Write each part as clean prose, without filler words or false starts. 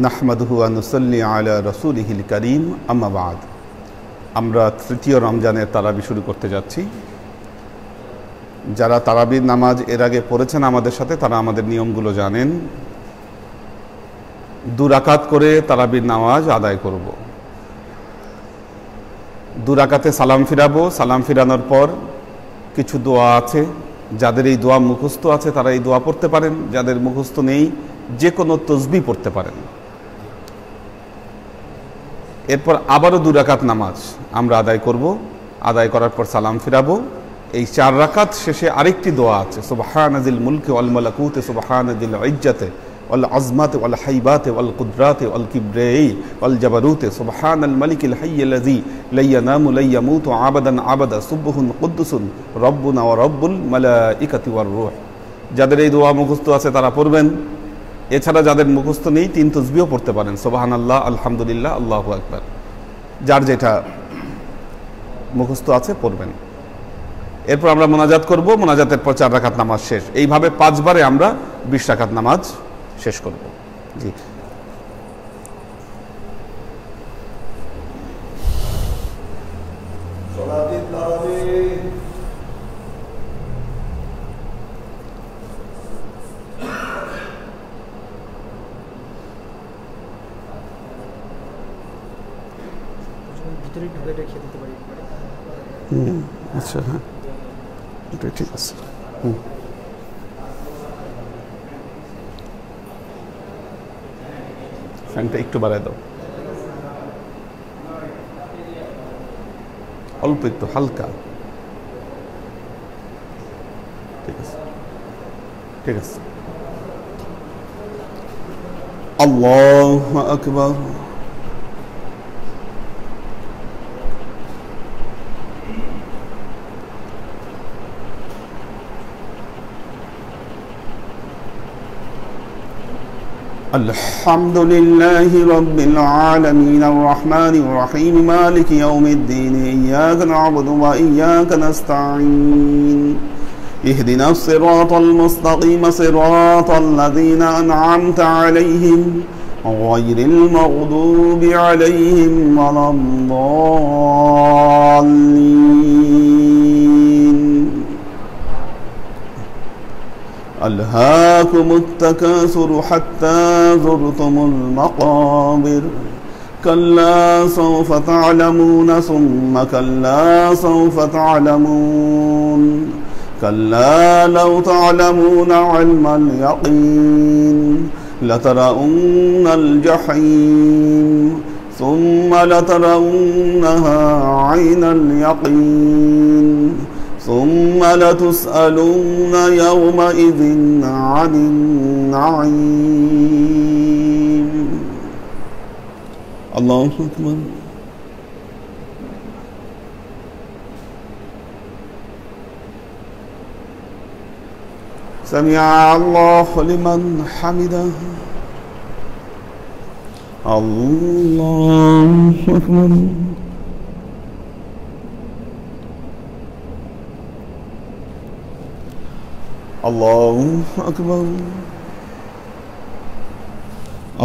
নাহমাদুহু ওয়া নুসাল্লি আলা রাসূলিহিল কারীম আম্মা বা'দ। আমরা তৃতীয় রমজানের তারাবি শুরু করতে যাচ্ছি। যারা তারাবির নামাজ এর আগে পড়েছেন আমাদের সাথে, তারা আমাদের নিয়মগুলো জানেন। 2 রাকাত করে তারাবির নামাজ আদায় করব। 2 রাকাতে সালাম ফিরাবো। সালাম ফিরানোর পর কিছু দোয়া আছে, যাদের এই দোয়া মুখস্থ আছে তারা এই দোয়া পড়তে পারেন, যাদের মুখস্থ নেই যে কোনো তসবিহ পড়তে পারেন। এরপর আবারও 2 রাকাত নামাজ আমরা আদায় করব। আদায় করার পর সালাম ফিরাবো। এই 4 রাকাত শেষে আরেকটি দোয়া আছে, সুবহানাজিল মুলকি ওয়াল মালাকুতি সুবহানাজিল ইজ্জাতি ওয়াল আজমাতি ওয়াল হাইবাতি ওয়াল কুদরাতি ওয়াল কিবরিয়াই ওয়াল জাবারুতি সুবহানাল মালিকিল হাইয়্যিল্লাযী লা ইয়ানামু লা ইয়ামুতু আবাদান আবাদা সুবহুন কুদ্দুসুন রব্বুনা ওয়া রব্বুল মালাইকাতি ওয়ার রূহ। যাদের এই দোয়া মুখস্থ আছে তারা পড়বেন। এছাড়া যাদের মুখস্থ নেই 3 তাসবিহ পড়তে পারেন, সুবহানাল্লাহ, আলহামদুলিল্লাহ, আল্লাহু আকবার। যার যেটা মুখস্থ আছে পড়বেন। এরপর আমরা মোনাজাত করব। মোনাজাতের পর 4 রাকাত নামাজ শেষ। এইভাবে 5 বারে আমরা 20 রাকাত নামাজ শেষ করব। জি, আচ্ছা, হ্যাঁ, এটাই ঠিক আছে। ফ্যানটা একটু বাড়ায় দাও, অল্প একটু হালকা। ঠিক আছে, ঠিক আছে। আল্লাহু আকবার। الحمد لله رب العالمين الرحمن الرحيم مالك يوم الدين إياك نعبد وإياك نستعين اهدنا الصراط المستقيم صراط الذين أنعمت عليهم غير المغضوب عليهم ولا الضالين ألهاكم التكاثر حتى زرتم المقابر كلا سوف تعلمون ثم كلا سوف تعلمون كلا لو تعلمون علم اليقين لترون الجحيم ثم لترونها عين اليقين ثم لتسألن يومئذ عن النعيم الله أكبر سمع الله لمن حمده الله أكبر الله أكبر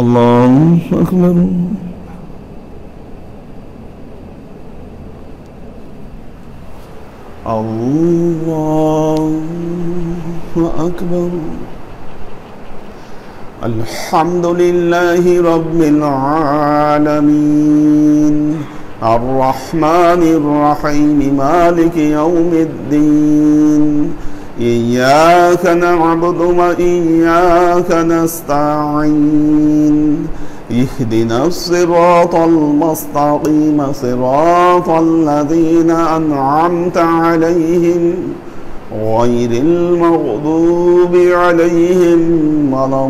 الله أكبر الله أكبر الحمد لله رب العالمين الرحمن الرحيم مالك يوم الدين إياك نعبد وإياك نستعين اهدنا الصراط المستقيم صراط الذين أنعمت عليهم غير المغضوب عليهم ولا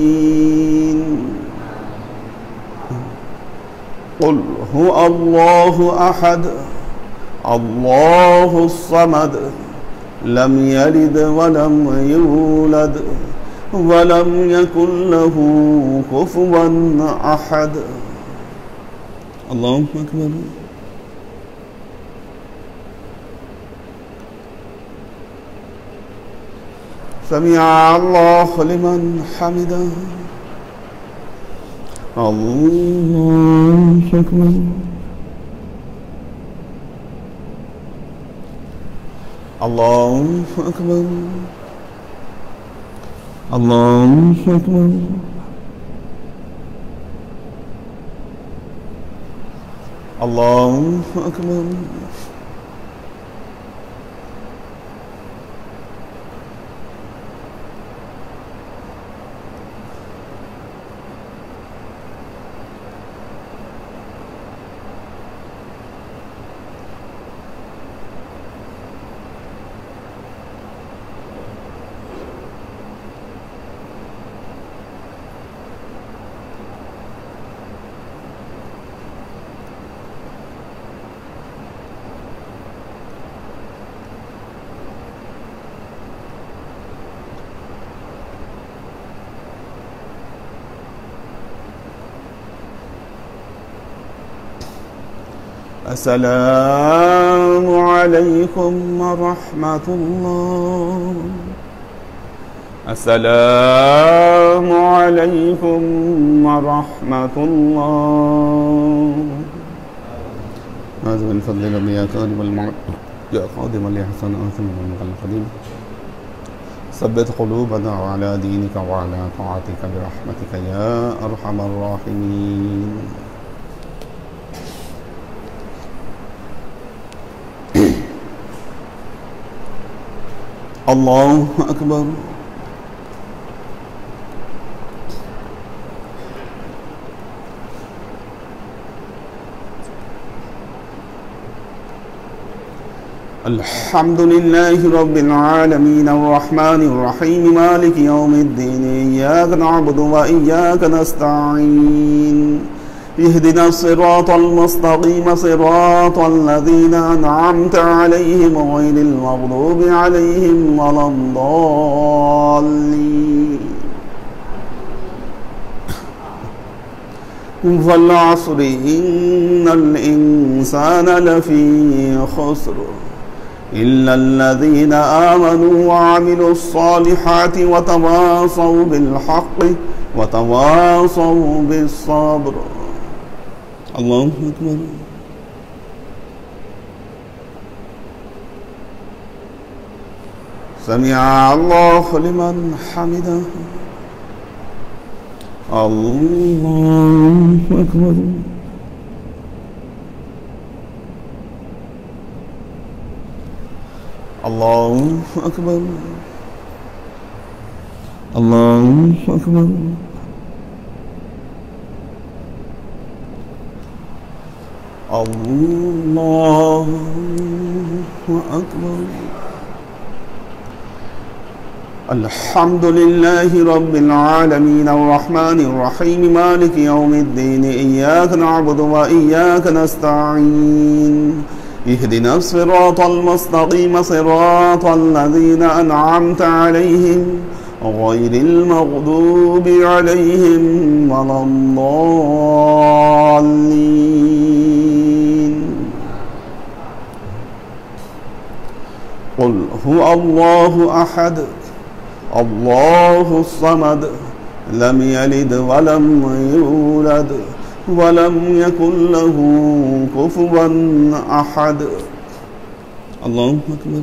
الضالين قل هو الله أحد الله الصمد لم يلد ولم يولد ولم يكن له كفوا أحد الله أكبر سمع الله لمن حمده. الله أكبر. الله أكبر. الله أكبر. الله أكبر. السلام عليكم ورحمة الله. السلام عليكم ورحمة الله. هذا من فضل ربي يا كاظم المعد يا قادم لأحسن آثم من القديم. ثبت قلوبنا على دينك وعلى طاعتك برحمتك يا أرحم الراحمين. الله أكبر. الحمد لله رب العالمين الرحمن الرحيم مالك يوم الدين إياك نعبد وإياك نستعين اهدنا الصراط المستقيم صراط الذين أنعمت عليهم غير المغضوب عليهم ولا الضالين. والعصر إن الإنسان لفي خسر إلا الذين آمنوا وعملوا الصالحات وتواصوا بالحق وتواصوا بالصبر. الله أكبر. سمع الله لمن حمده. الله أكبر. الله أكبر. الله أكبر. الله أكبر. الحمد لله رب العالمين الرحمن الرحيم مالك يوم الدين إياك نعبد وإياك نستعين اهدنا الصراط المستقيم صراط الذين أنعمت عليهم غير المغضوب عليهم ولا الضالين. قل هو الله أحد الله الصمد لم يلد ولم يولد ولم يكن له كفوا أحد. الله أكبر.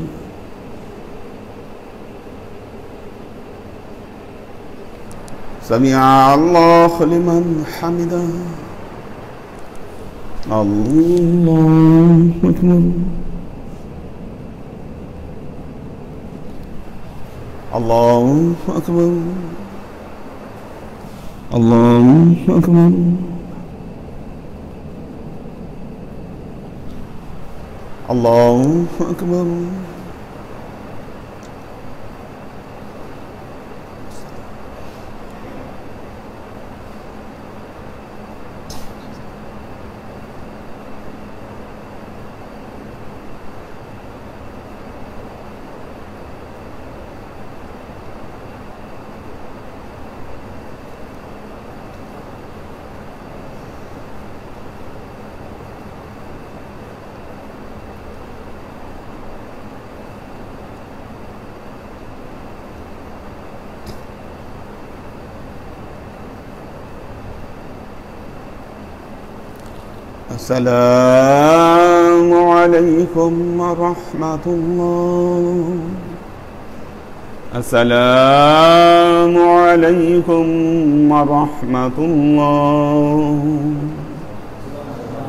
سمع الله لمن حمده. الله أكبر. الله أكبر. الله أكبر. الله أكبر. السلام عليكم ورحمة الله. السلام عليكم ورحمة الله.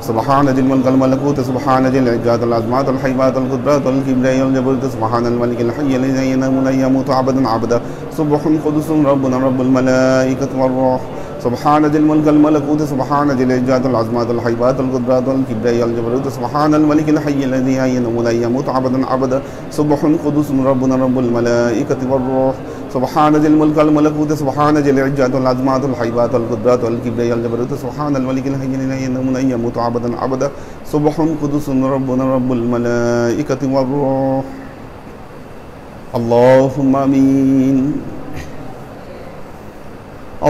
سبحان ذي الملك والملكوت سبحان ذي العزة والعظمة والهيبة والقدرة والكبرياء والجبروت سبحان الملك الحي الذي لا ينام ولا يموت عبدا سبح قدوس ربنا رب الملائكة والروح. سبحان ذي الملك والملكوت سبحان ذي العزة والعظمة والهيبة والقدرة والكبرياء والجبروت سبحان الملك الحي الذي لا ينام ولا يموت عبدا سبح قدوس ربنا رب الملائكة والروح. سبحان ذي الملك والملكوت سبحان ذي العزة والعظمة والهيبة والقدرة والكبرياء والجبروت سبحان الملك الحي الذي لا ينام ولا يموت عبدا سبح قدوس ربنا رب الملائكة والروح. اللهم آمين.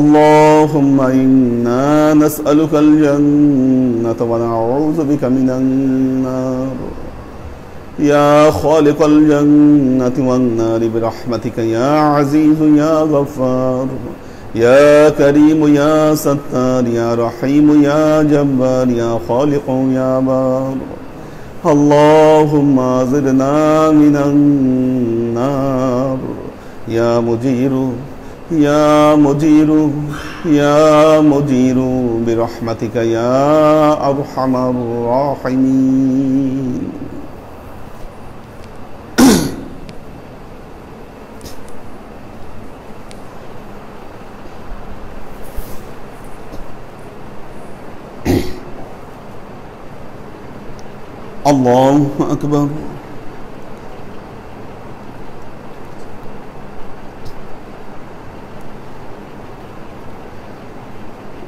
اللهم إنا نسألك الجنة ونعوذ بك من النار. يا خالق الجنة والنار برحمتك يا عزيز يا غفار يا كريم يا ستار يا رحيم يا جبار يا خالق يا بار. اللهم زدنا من النار. يا مجير يا مجير يا مجير برحمتك يا أرحم الراحمين. الله أكبر.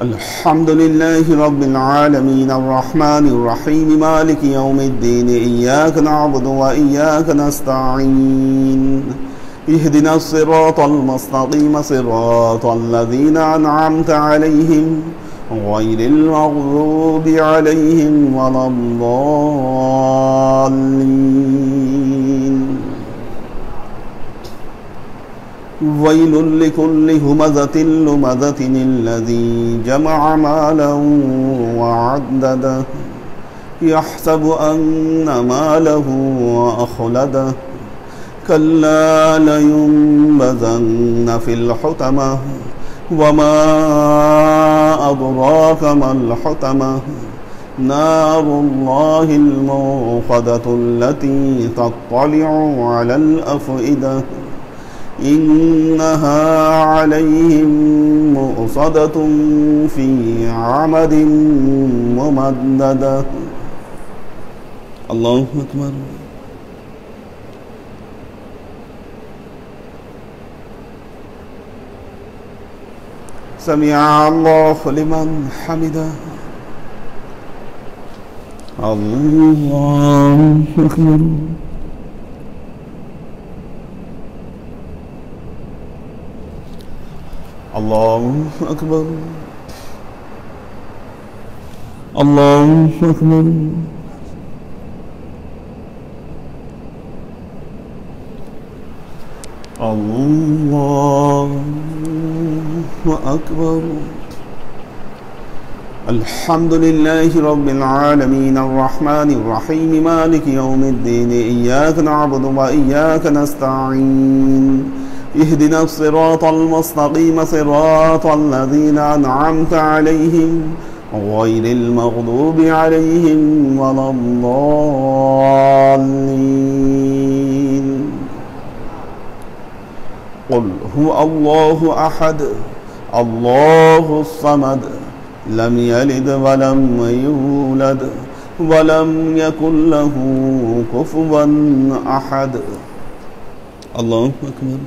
الحمد لله رب العالمين الرحمن الرحيم مالك يوم الدين إياك نعبد وإياك نستعين اهدنا الصراط المستقيم صراط الذين أنعمت عليهم غير المغضوب عليهم ولا الضالين. ويل لكل همزة لمزة الذي جمع مالا وعدده يحسب أن ماله أخلده كلا لينبذن في الحطمة وما أدراك ما الحطمة نار الله الموقدة التي تطلع على الأفئدة إنها عليهم مؤصدة في عمد ممددة. الله أكبر. سمع الله لمن حمده. الله أكبر. الله أكبر. الله أكبر. الله أكبر. الحمد لله رب العالمين الرحمن الرحيم مالك يوم الدين إياك نعبد وإياك نستعين اهدنا الصراط المستقيم صراط الذين أنعمت عليهم غير المغضوب عليهم ولا الضالين. قل هو الله أحد الله الصمد لم يلد ولم يولد ولم يكن له كفوا أحد. الله أكبر.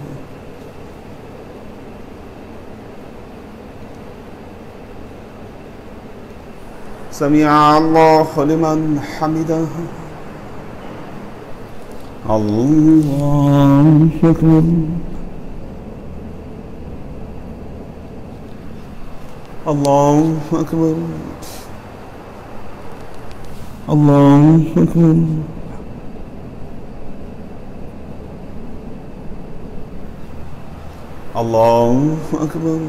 سمع الله لمن حمده. الله أكبر. الله أكبر. الله أكبر. الله أكبر.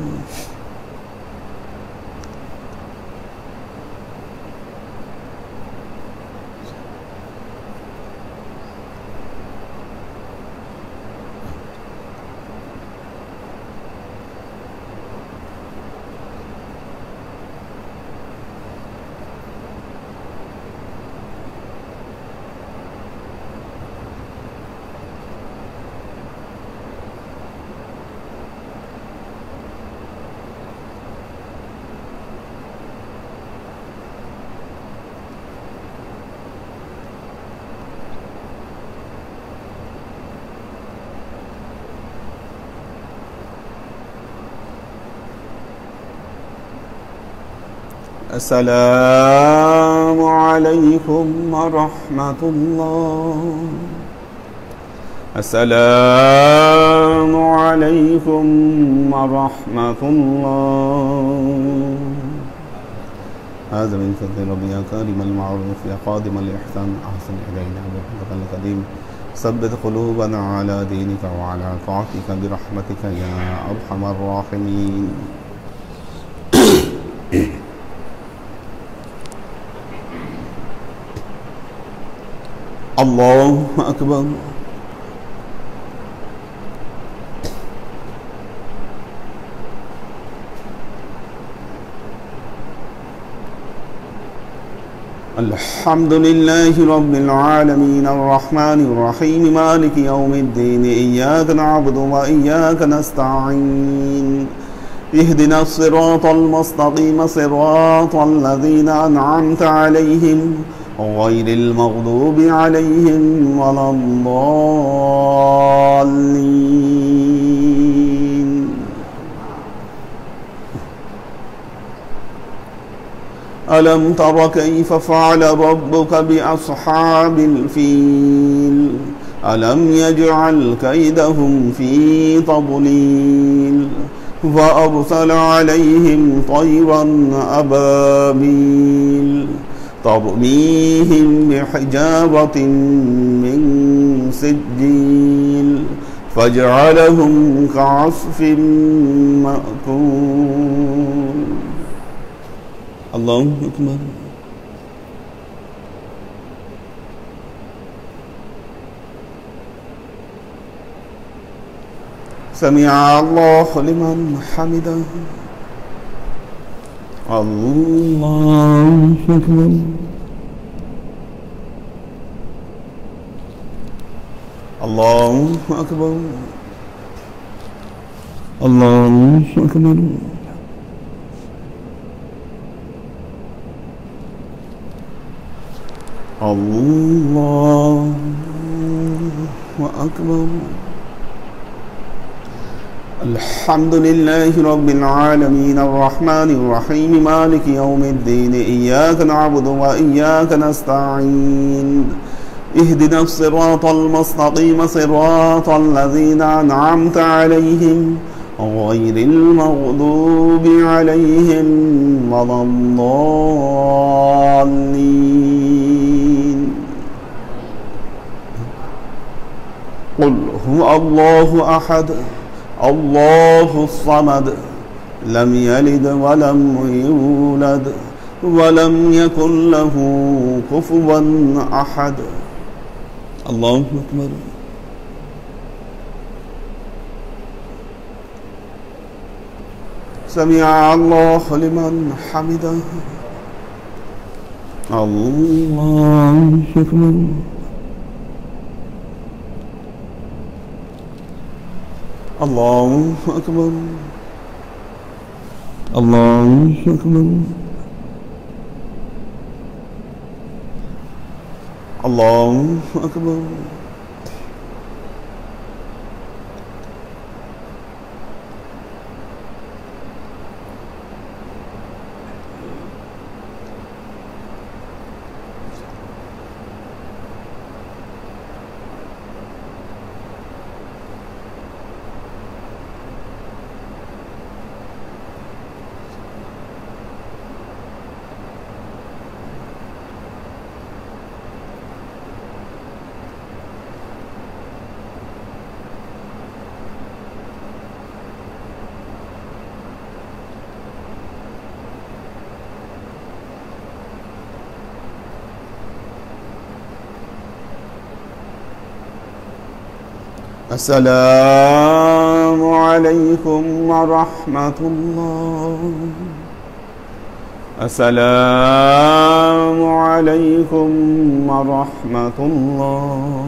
السلام عليكم ورحمة الله. السلام عليكم ورحمة الله. هذا من فضل ربي يا كريم المعروف يا قادم الإحسان أحسن إلينا برحمتك القديم. ثبت قلوبنا على دينك وعلى طاعتك برحمتك يا أرحم الراحمين. الله أكبر. الحمد لله رب العالمين الرحمن الرحيم مالك يوم الدين إياك نعبد وإياك نستعين اهدنا الصراط المستقيم صراط الذين أنعمت عليهم غير المغضوب عليهم ولا الضالين. ألم تر كيف فعل ربك بأصحاب الفيل ألم يجعل كيدهم في تضليل فأرسل عليهم طيرا أبابيل ترميهم بحجارة من سجيل فجعلهم كعصف مأكول. الله أكبر. سمع الله لمن حمده. الله أكبر. الله أكبر. الله أكبر. الله أكبر. الحمد لله رب العالمين الرحمن الرحيم مالك يوم الدين إياك نعبد وإياك نستعين اهدنا الصراط المستقيم صراط الذين أنعمت عليهم غير المغضوب عليهم ولا الضالين. قل هو الله أحد الله الصمد لم يلد ولم يولد ولم يكن له كفوا أحد. الله أكبر. سمع الله لمن حمده. الله أكبر. الله أكبر. الله أكبر. الله أكبر. السلام عليكم ورحمة الله. السلام عليكم ورحمة الله.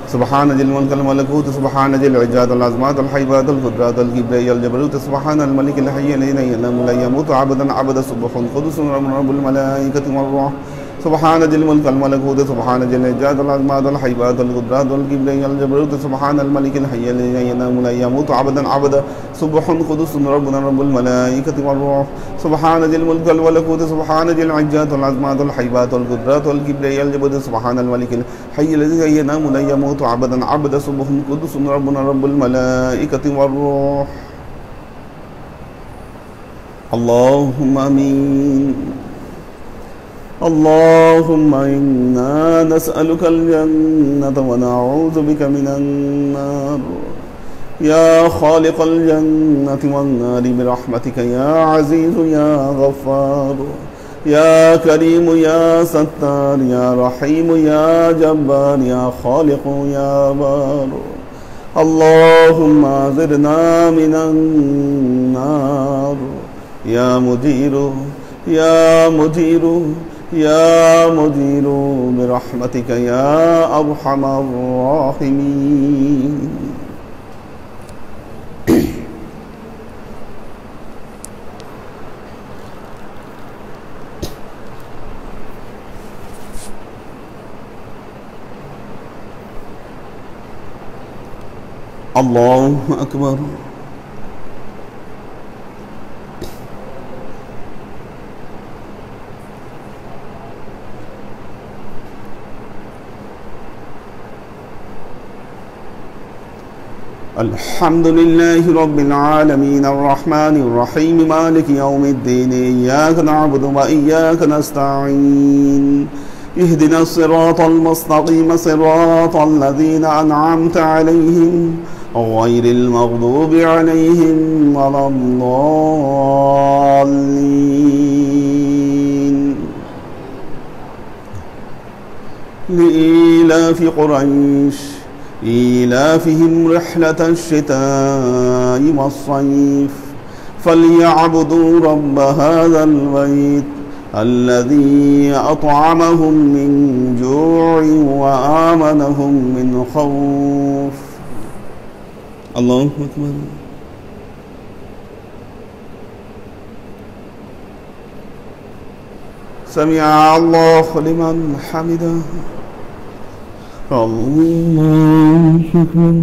سبحان ذي الملك والملكوت سبحان ذي العزة والعظمة الحيبات القدرات الكبرياء الجبروت سبحان الملك الحي الذي لا يموت عبدا عبد سبح قدس رب الملائكة والروح سبحان ذي الملك والملكوت سبحان ذي العزة والعظمة والهيبة والقدرة والكبرياء والجبروت سبحان الملك الحي الذي لا ينام ولا يموت عبدا سبح قدوس ربنا رب الملائكة والروح سبحان ذي الملك والملكوت سبحان ذي العزة والعظمة والهيبة والقدرة والكبرياء والجبروت سبحان الملك الحي الذي لا ينام ولا يموت عبدا سبح قدوس ربنا رب الملائكة والروح. اللهم آمين. اللهم إنا نسألك الجنة ونعوذ بك من النار. يا خالق الجنة والنار برحمتك يا عزيز يا غفار يا كريم يا ستار يا رحيم يا جبار يا خالق يا بار. اللهم أجرنا من النار. يا مجير يا مجير يا مجير برحمتك يا أرحم الراحمين. الله أكبر. الحمد لله رب العالمين الرحمن الرحيم مالك يوم الدين إياك نعبد وإياك نستعين اهدنا الصراط المستقيم صراط الذين أنعمت عليهم غير المغضوب عليهم ولا الضالين. لإيلاف قريش إيلافهم رحلة الشتاء والصيف فليعبدوا رب هذا البيت الذي أطعمهم من جوع وآمنهم من خوف. الله أكبر. سمع الله لمن حمده. الله أكبر.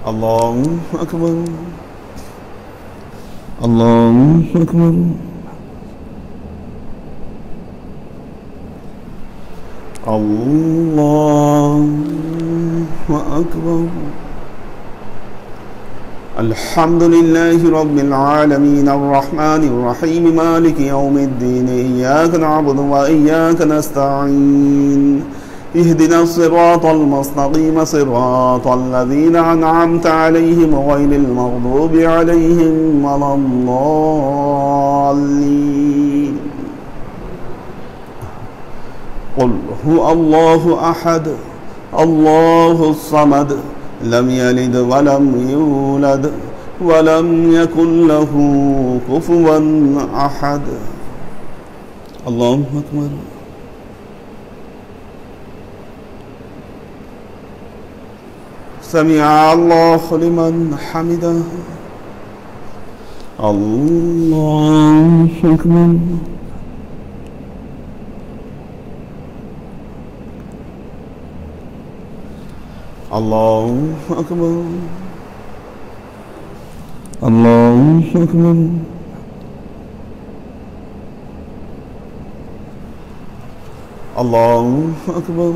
الله أكبر. الله أكبر. الله أكبر. الحمد لله رب العالمين الرحمن الرحيم مالك يوم الدين إياك نعبد وإياك نستعين اهدنا الصراط المستقيم صراط الذين أنعمت عليهم غير المغضوب عليهم ولا الضالين. قل هو الله أحد الله الصمد لم يلد ولم يولد ولم يكن له كفوا أحد. الله أكبر. سمع الله لمن حمده. الله أكبر. الله أكبر. الله أكبر. الله أكبر.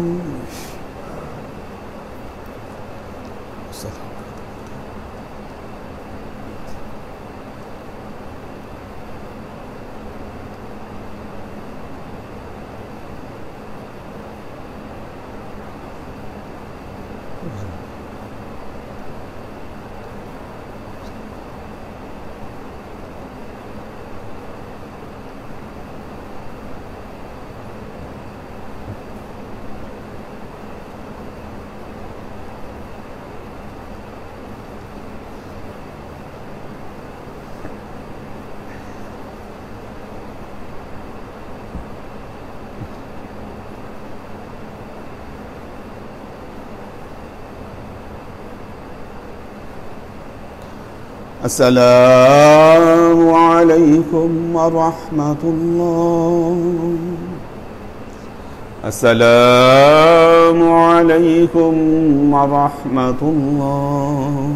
السلام عليكم ورحمة الله. السلام عليكم ورحمة الله.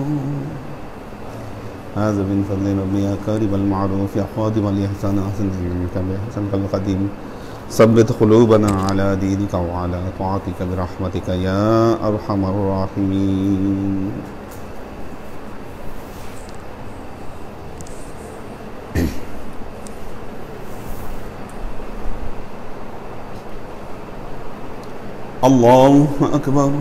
هذا من فضل ربي يا كارب المعروف يا خادم الإحسان أحسن منك بإحسانك القديم. ثبت قلوبنا على دينك وعلى طاعتك برحمتك يا أرحم الراحمين. الله أكبر.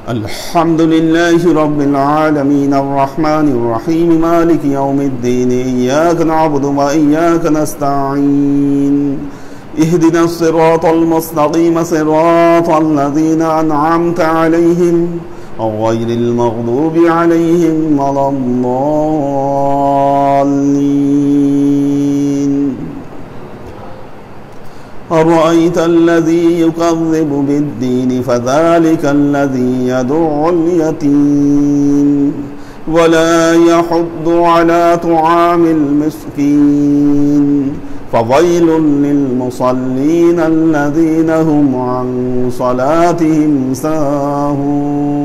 الحمد لله رب العالمين الرحمن الرحيم مالك يوم الدين إياك نعبد وإياك نستعين اهدنا الصراط المستقيم صراط الذين أنعمت عليهم غير المغضوب عليهم ولا الضالين. أرأيت الذي يكذب بالدين فذلك الذي يدع اليتيم ولا يحض على طعام المسكين فويل للمصلين الذين هم عن صلاتهم ساهون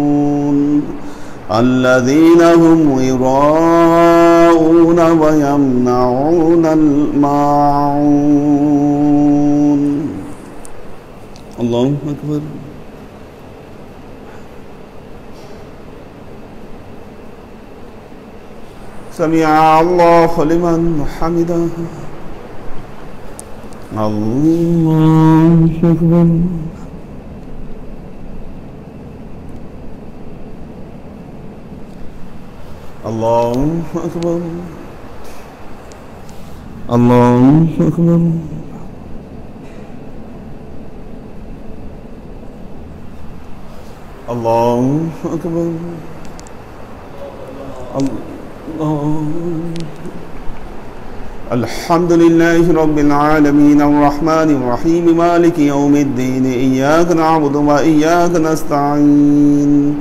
الذين هم يراءون ويمنعون الماعون. الله أكبر. سمع الله لمن حمده. الله أكبر. الله أكبر. الله أكبر. الله أكبر. الله. الحمد لله رب العالمين الرحمن الرحيم مالك يوم الدين إياك نعبد وإياك نستعين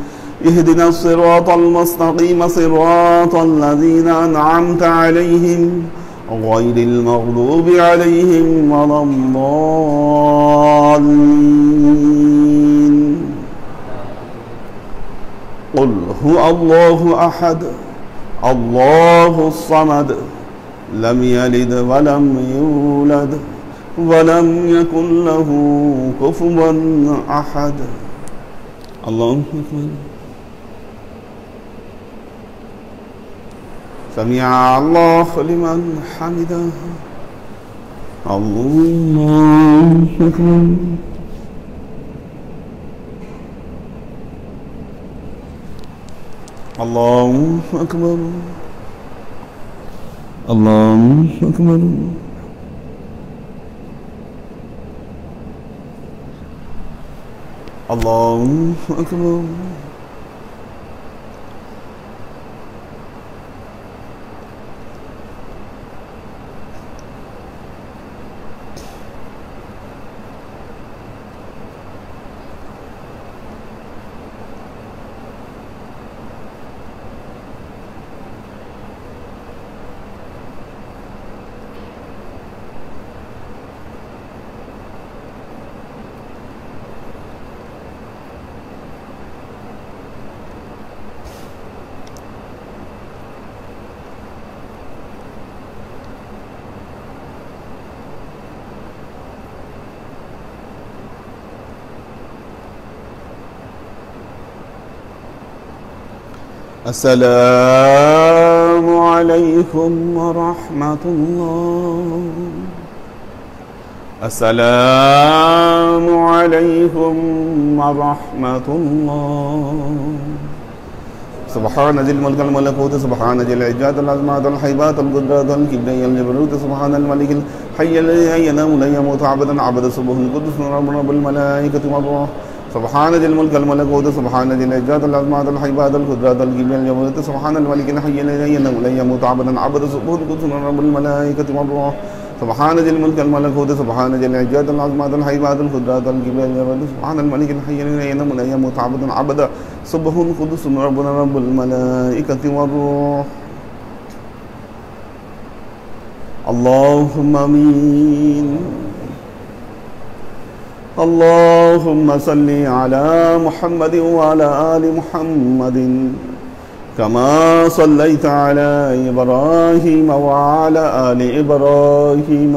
اهدنا الصراط المستقيم صراط الذين أنعمت عليهم غير المغضوب عليهم ولا الضالين. قل هو الله أحد الله الصمد لم يلد ولم يولد ولم يكن له كفوا أحد. الله أكبر. سمع الله لمن حمده. الله أكبر. الله أكبر. الله أكبر. الله أكبر. السلام عليكم ورحمة الله. السلام عليكم ورحمة الله. سبحان ذي الملك الملكوت سبحان ذي العزة العظمة الحيبات القدرات الكبرياء الجبروت سبحان الملك الحي الذي لا ينام لا يموت عبدا عبد سبحان القدس رب الملائكة والروح سبحان ذي الملك الملكوت سبحان ذي العزة العظمة الحيبات القدرات الكبرياء الجبروت سبحان الملك الحي الذي لا ينام لا يموت عبدا عبد سبحان القدس رب الملائكة والروح سبحان ذي الملك والملكوت سبحان ذي العزة العظمى الهيبة القدرة الكبرياء سبحان الملك الحي لا ينام ولا يموت عبد عبدا سبح قدوس ربنا رب الملائكة والروح. اللهم آمين. اللهم صل على محمد وعلى آل محمد كما صليت على إبراهيم وعلى آل إبراهيم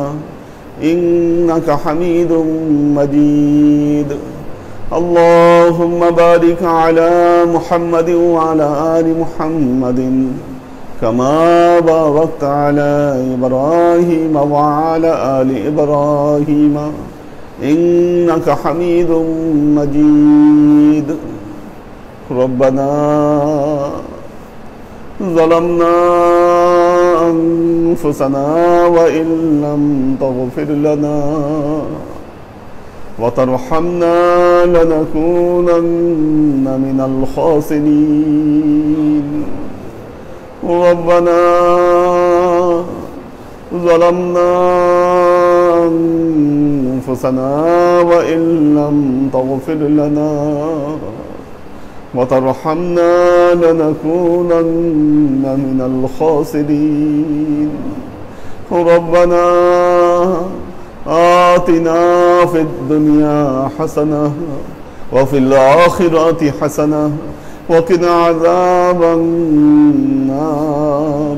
إنك حميد مجيد. اللهم بارك على محمد وعلى آل محمد كما باركت على إبراهيم وعلى آل إبراهيم إنك حميد مجيد. ربنا ظلمنا أنفسنا وإن لم تغفر لنا وترحمنا لنكونن من الخاسرين. ربنا ظلمنا أنفسنا وإن لم تغفر لنا وترحمنا لنكونن من الخاسرين. ربنا آتنا في الدنيا حسنة وفي الآخرة حسنة وقنا عذاب النار.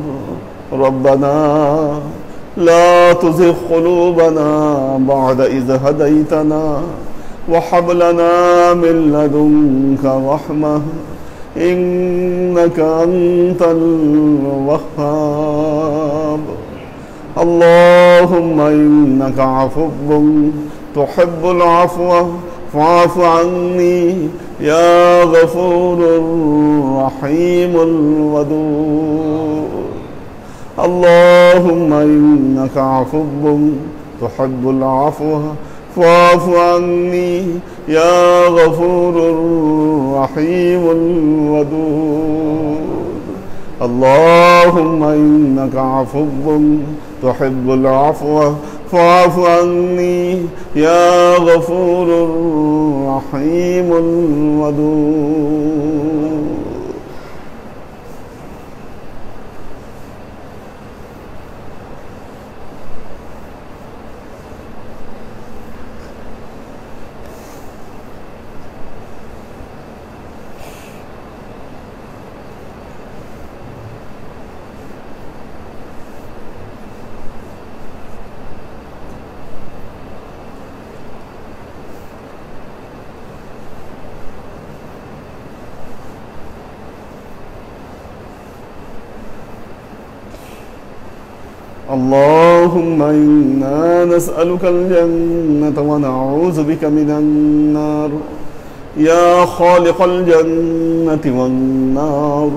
ربنا لا تزغ قلوبنا بعد إذ هديتنا وهب لنا من لدنك رحمة إنك أنت الوهاب. اللهم إنك عفو تحب العفو فاعف عني يا غفور رحيم الودود. اللهم إنك عفو تحب العفو فاعف عني يا غفور رحيم الودود. اللهم إنك عفو تحب العفو فاعف عني يا غفور رحيم الودود. اللهم إنا نسألك الجنة ونعوذ بك من النار. يا خالق الجنة والنار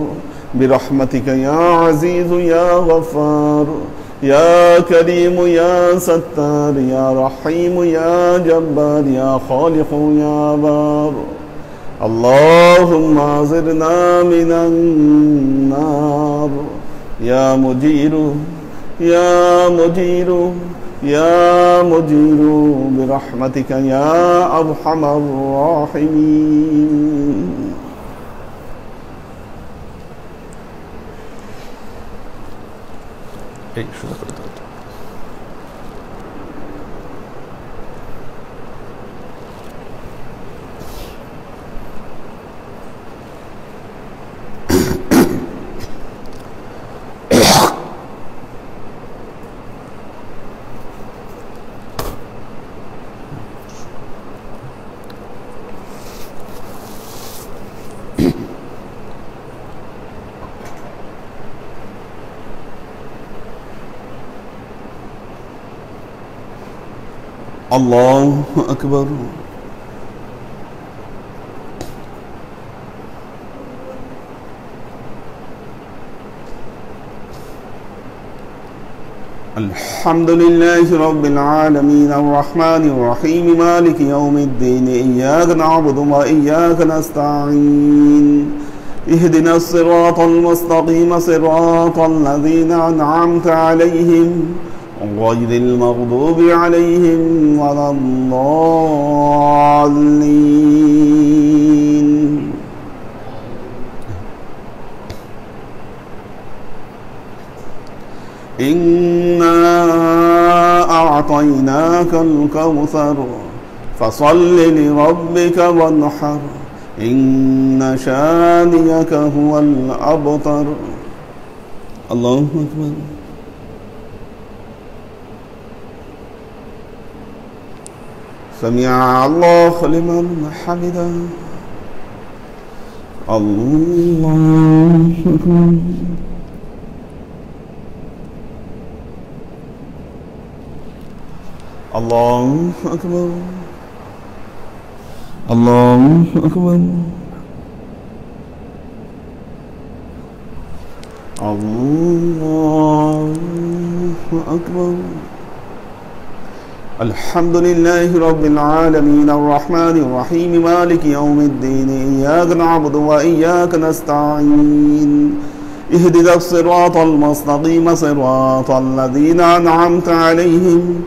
برحمتك يا عزيز يا غفار يا كريم يا ستار يا رحيم يا جبار يا خالق يا بار. اللهم أعذرنا من النار. يا مجير يا مجير يا مجير برحمتك يا أرحم الراحمين. الله أكبر. الحمد لله رب العالمين الرحمن الرحيم مالك يوم الدين إياك نعبد وإياك نستعين اهدنا الصراط المستقيم صراط الذين أنعمت عليهم غير المغضوب عليهم ولا الضالين. إنا أعطيناك الكوثر فصل لربك وانحر إن شانئك هو الأبتر. الله أكبر. سمع الله لمن حمده. الله أكبر. الله أكبر. الله أكبر. الله أكبر. الحمد لله رب العالمين الرحمن الرحيم مالك يوم الدين إياك نعبد وإياك نستعين اهدنا الصراط المستقيم صراط الذين أنعمت عليهم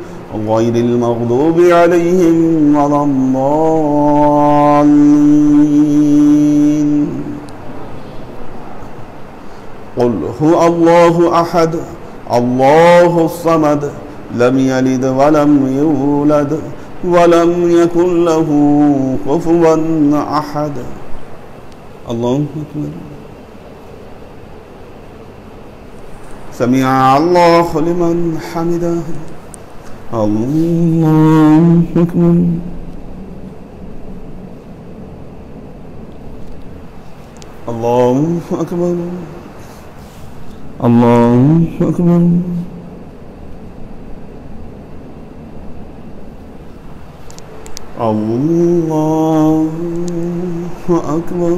غير المغضوب عليهم ولا الضالين. قل هو الله أحد الله الصمد لم يلد ولم يولد ولم يكن له كفوا أحد. الله أكبر. سمع الله لمن حمده. الله أكبر. الله أكبر. الله أكبر. الله أكبر.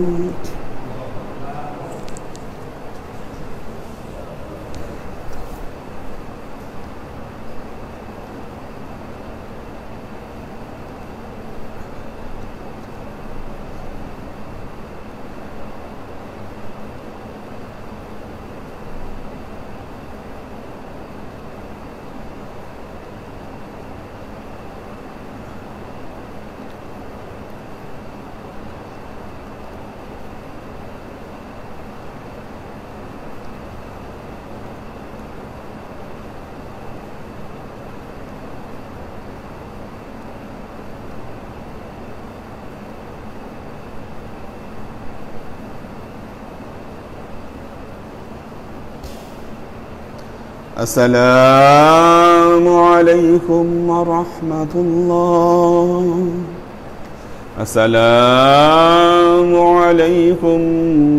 السلام عليكم ورحمة الله. السلام عليكم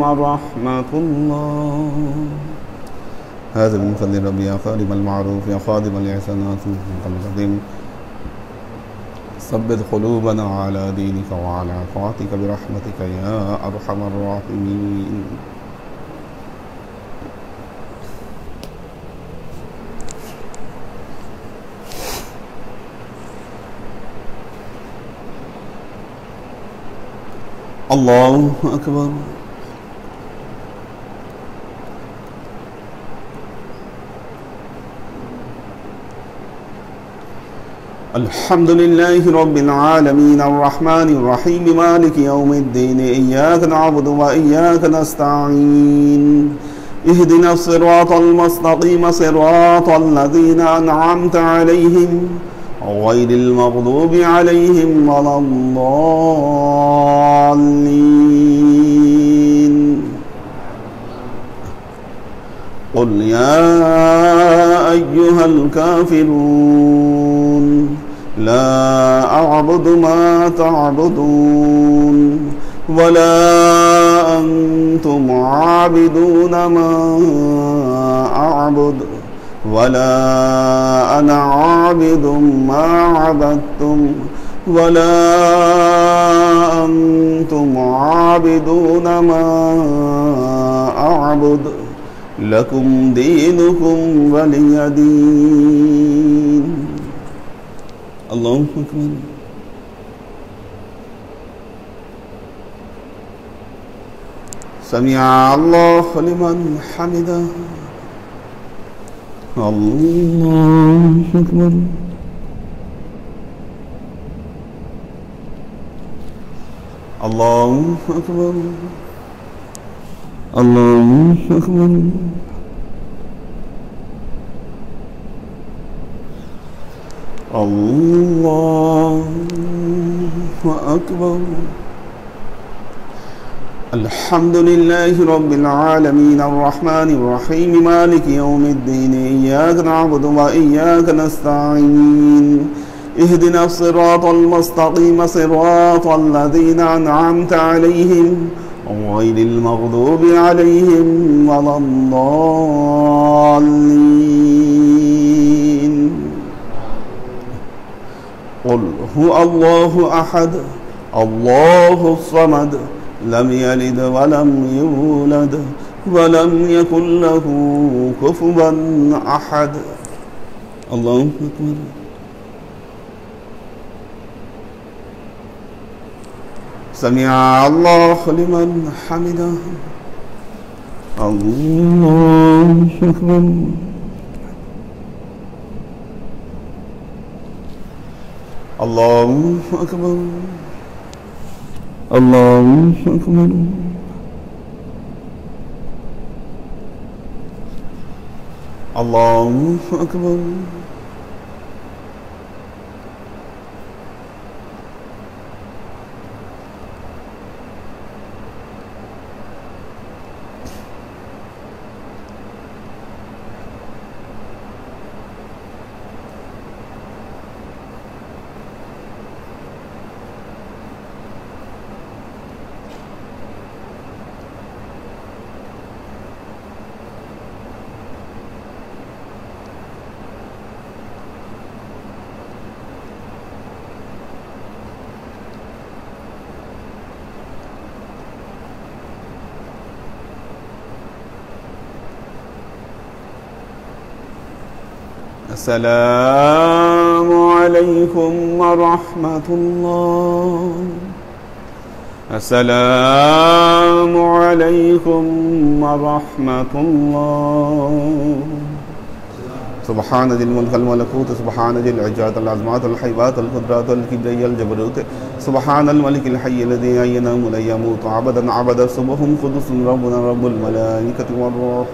ورحمة الله. هذا من فضل ربي يا خادم المعروف يا خادم الإحسانات القديم ثبت قلوبنا على دينك وعلى طاعتك برحمتك يا أرحم الراحمين. الله أكبر. الحمد لله رب العالمين الرحمن الرحيم مالك يوم الدين إياك نعبد وإياك نستعين اهدنا الصراط المستقيم صراط الذين أنعمت عليهم غير المغضوب عليهم ولا الضالين. قل يا أيها الكافرون لا أعبد ما تعبدون ولا أنتم عابدون ما أعبد ولا أنا عابد ما عبدتم ولا أنتم عابدون ما أعبد لكم دينكم ولي دين. الله أكبر. سمع الله لمن حمده. الله أكبر. الله أكبر. الله أكبر. الله أكبر. الحمد لله رب العالمين الرحمن الرحيم مالك يوم الدين إياك نعبد وإياك نستعين اهدنا الصراط المستقيم صراط الذين أنعمت عليهم غير المغضوب عليهم ولا الضالين. قل هو الله أحد الله الصمد لم يلد ولم يولد ولم يكن له كفوا أحد. الله أكبر. سمع الله لمن حمده. الله أكبر. الله أكبر. الله أكبر. الله أكبر. السلام عليكم ورحمة الله. السلام عليكم ورحمة الله. سبحان ذي الملك والملكوت سبحان ذي العزات العظمات الحيبات القدرات والكبرياء الجبروت سبحان الملك الحي الذي لا ينام ولا يموت عبدا عبدا سبح قدس ربنا رب الملائكة والروح.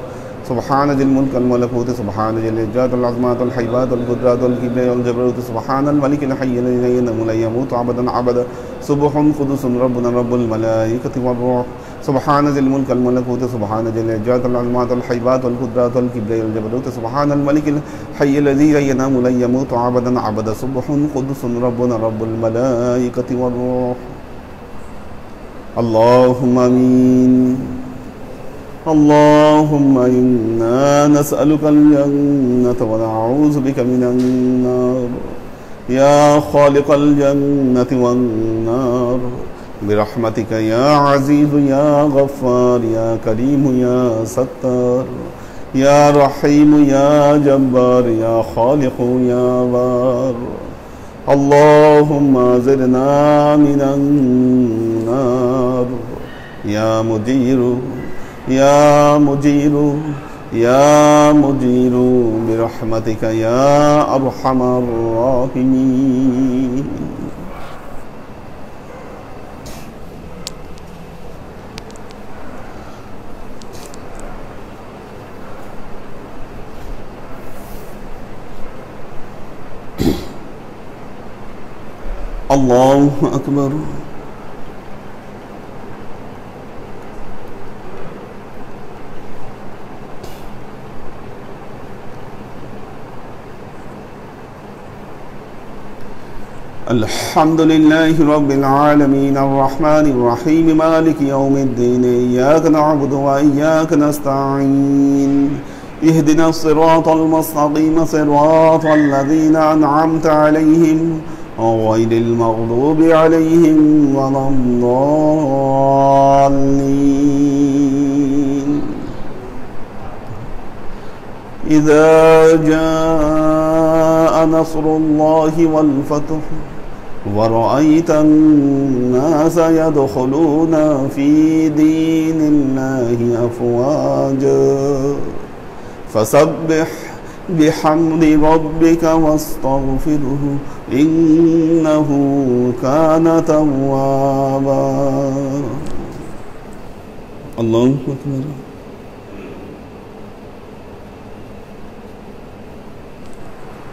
سبحان ذي الملك والملكوت سبحان ذي العزات العظمات الحيبات القدرات والكبرياء والجبروت سبحان الملك الحي الذي لا ينام ولا يموت عبدا عبدا سبح قدس ربنا رب الملائكة والروح. سبحان ذي الملك والملكوت سبحان ذي العزات العظمات الحيبات والقدرات والكبرياء والجبروت سبحان الملك الحي الذي لا ينام ولا يموت عبدا عبدا سبح قدس ربنا رب الملائكة والروح. اللهم آمين. اللهم إنا نسألك الجنة ونعوذ بك من النار يا خالق الجنة والنار برحمتك يا عزيز يا غفار يا كريم يا ستار يا رحيم يا جبار يا خالق يا بار. اللهم زدنا من النار يا مجير يا مجير يا مجير برحمتك يا أرحم الراحمين. الله أكبر. الحمد لله رب العالمين الرحمن الرحيم مالك يوم الدين إياك نعبد وإياك نستعين اهدنا الصراط المستقيم صراط الذين أنعمت عليهم غير المغضوب عليهم ولا الضالين. إذا جاء نصر الله والفتح ورأيت الناس يدخلون في دين الله أفواجا فسبح بحمد ربك واستغفره إنه كان توابا. الله أكبر.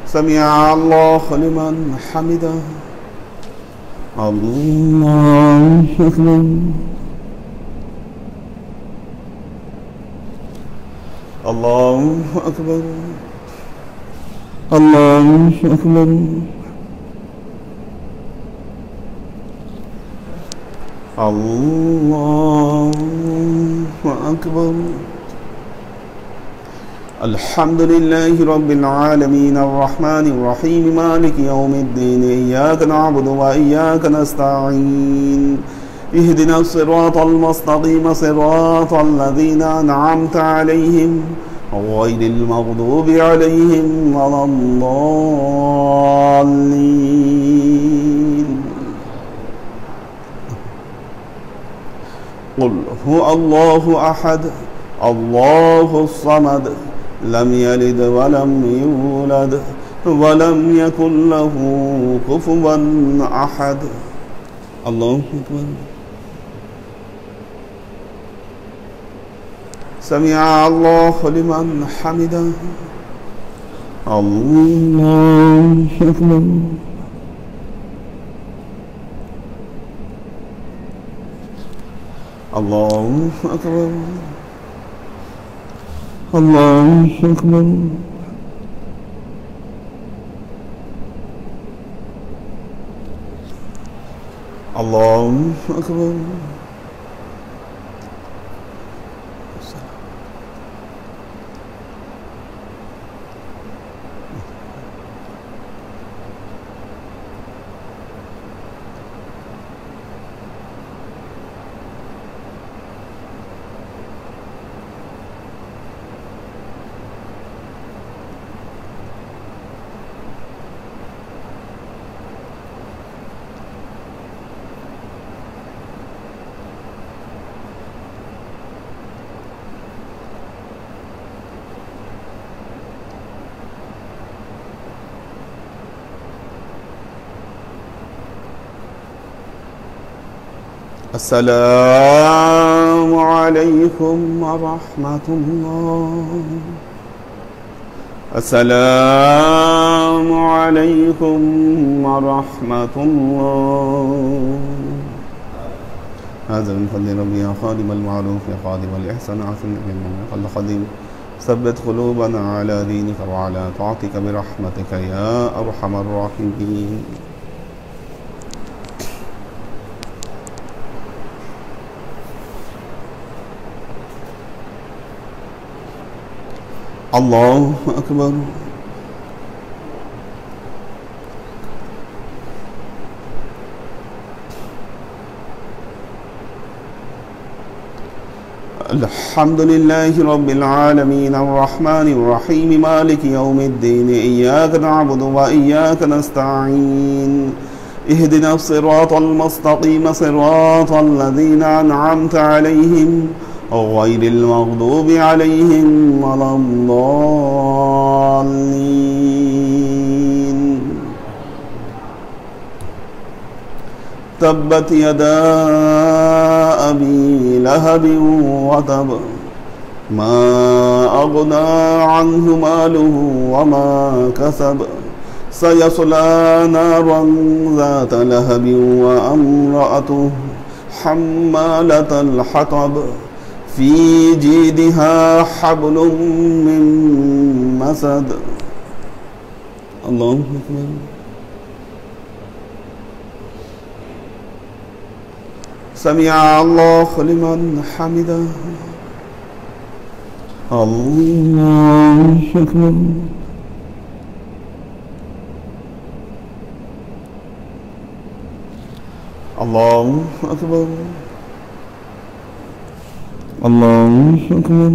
سمع الله لمن حمده. الله أكبر. الله أكبر. الله أكبر. الله أكبر. الحمد لله رب العالمين الرحمن الرحيم مالك يوم الدين إياك نعبد وإياك نستعين اهدنا الصراط المستقيم صراط الذين أنعمت عليهم غير المغضوب عليهم ولا الضالين. قل هو الله أحد الله الصمد لم يلد ولم يولد ولم يكن له كفوا أحد. الله أكبر. سمع الله لمن حمده. الله أكبر. الله أكبر. الله أكبر. الله أكبر. السلام عليكم ورحمة الله. السلام عليكم ورحمة الله. هذا من فضل ربي يا خادم المعروف يا خادم الإحسان عافنا ممن قل خديم ثبت قلوبنا على دينك وعلى طاعتك برحمتك يا أرحم الراحمين. الله أكبر. الحمد لله رب العالمين الرحمن الرحيم مالك يوم الدين إياك نعبد وإياك نستعين اهدنا الصراط المستقيم صراط الذين أنعمت عليهم غير المغضوب عليهم ولا الضالين. تبت يدا أبي لهب وتب ما أغنى عنه ماله وما كسب سيصلى نارا ذات لهب وامرأته حمالة الحطب في جيدها حبل من مسد. الله أكبر. سمع الله لمن حمده. الله أكبر. الله أكبر. الله أكبر.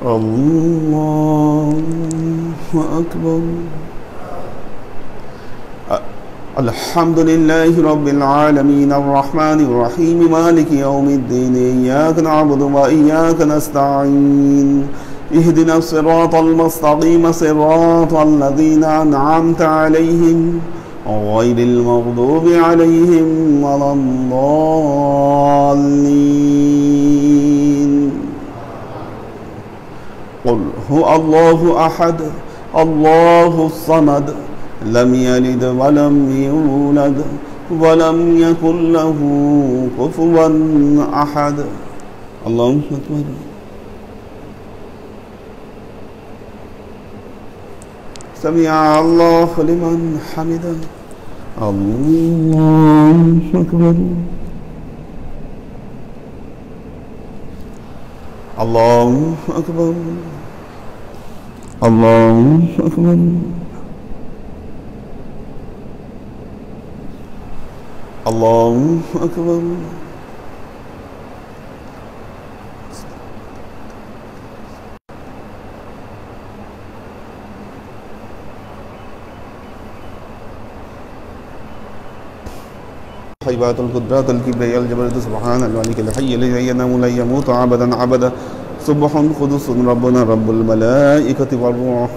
الله أكبر. الحمد لله رب العالمين الرحمن الرحيم مالك يوم الدين إياك نعبد وإياك نستعين اهدنا الصراط المستقيم صراط الذين أنعمت عليهم غير المغضوب عليهم ولا الضالين قل هو الله أحد الله الصمد لم يلد ولم يولد ولم يكن له كفوا أحد الله أكبر سمع الله لمن حمده الله أكبر الله أكبر الله أكبر الله أكبر حيبات القدرات الكبرياء الجبروت سبحان الملك الحي الذي لا ينام ولا يموت عبدا عبدا سبح قدس ربنا رب الملائكة والروح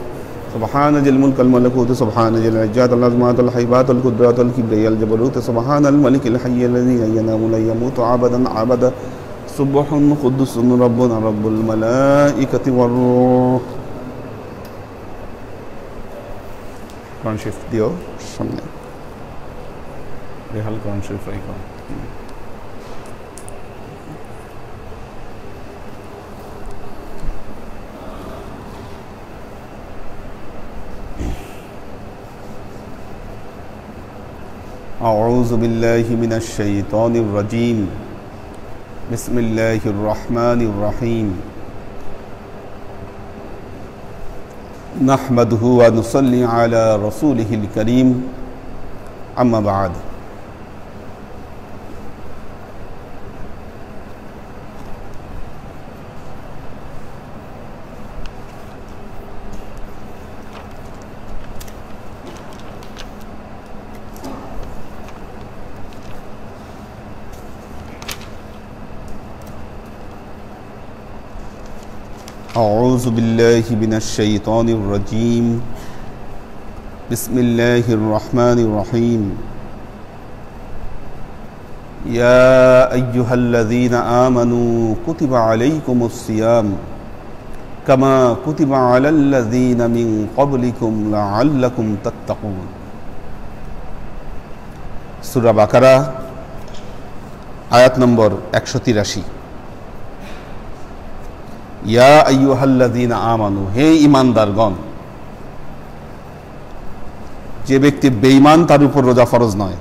سبحان ذي الملك الملكوت سبحان ذي العزات العظمات الحيبات القدرات الكبرياء الجبروت سبحان الملك الحي الذي لا ينام ولا يموت عبدا عبدا سبح قدس ربنا رب الملائكة والروح কোরআন শরীফ দিও সামনে রেহাল কোরআন শরীফ রাখো أعوذ بالله من الشيطان الرجيم بسم الله الرحمن الرحيم نحمده ونصلي على رسوله الكريم أما بعد أعوذ بالله من الشيطان الرجيم بسم الله الرحمن الرحيم يا أيها الذين آمنوا كتب عليكم الصيام كما كتب على الذين من قبلكم لعلكم تتقون سورة بقرة آيات نمبر 183 ইয়া আইয়ুহাল্লাযীনা আমানু হে ঈমানদারগণ যে ব্যক্তি বেঈমান তার উপর রোজা ফরজ নয়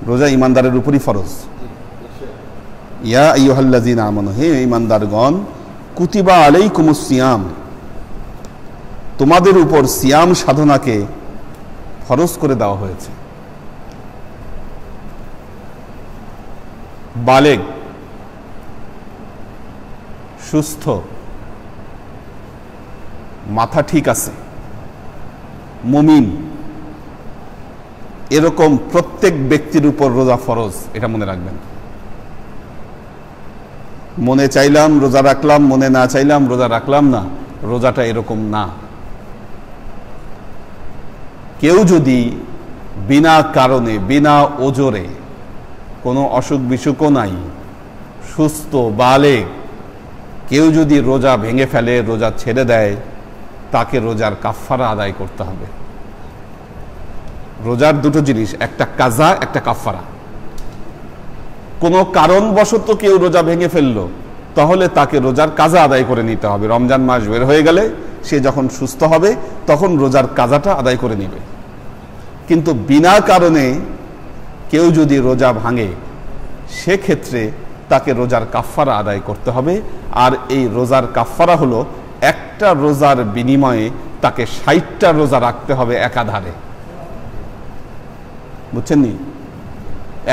রোজা ঈমানদারের উপরই ফরজ ইয়া আইয়ুহাল্লাযীনা আমানু হে ঈমানদারগণ কুতিবা আলাইকুমুস সিয়াম তোমাদের উপর সিয়াম সাধনাকে ফরজ করে দেওয়া হয়েছে বালেগ সুস্থ মাথা ঠিক আছে মুমিন এরকম প্রত্যেক ব্যক্তির উপর রোজা ফরজ এটা মনে রাখবেন মনে চাইলাম রোজা রাখলাম মনে না চাইলাম রোজা রাখলাম না রোজাটা এরকম না কেউ যদি বিনা কারণে বিনা ওজরে কোনো অসুখ বিসুখও নাই সুস্থ বালেগ কেউ যদি রোজা ভেঙে ফেলে রোজা ছেড়ে দেয় তাকে রোজার কাফফারা আদায় করতে হবে রোজার দুটো জিনিস একটা কাজা একটা কাফফারা কোনো কারণবশত কেউ রোজা ভেঙে ফেললো তাহলে তাকে রোজার কাজা আদায় করে নিতে হবে রমজান মাস বের হয়ে গেলে সে যখন সুস্থ হবে তখন রোজার কাজাটা আদায় করে নিবে কিন্তু বিনা কারণে কেউ যদি রোজা ভাঙে সেক্ষেত্রে তাকে রোজার কাফফারা আদায় করতে হবে আর এই রোজার কাফফারা হলো একটা রোজার বিনিময়ে তাকে ৬০টা রোজা রাখতে হবে একাধারে বুঝছেন নি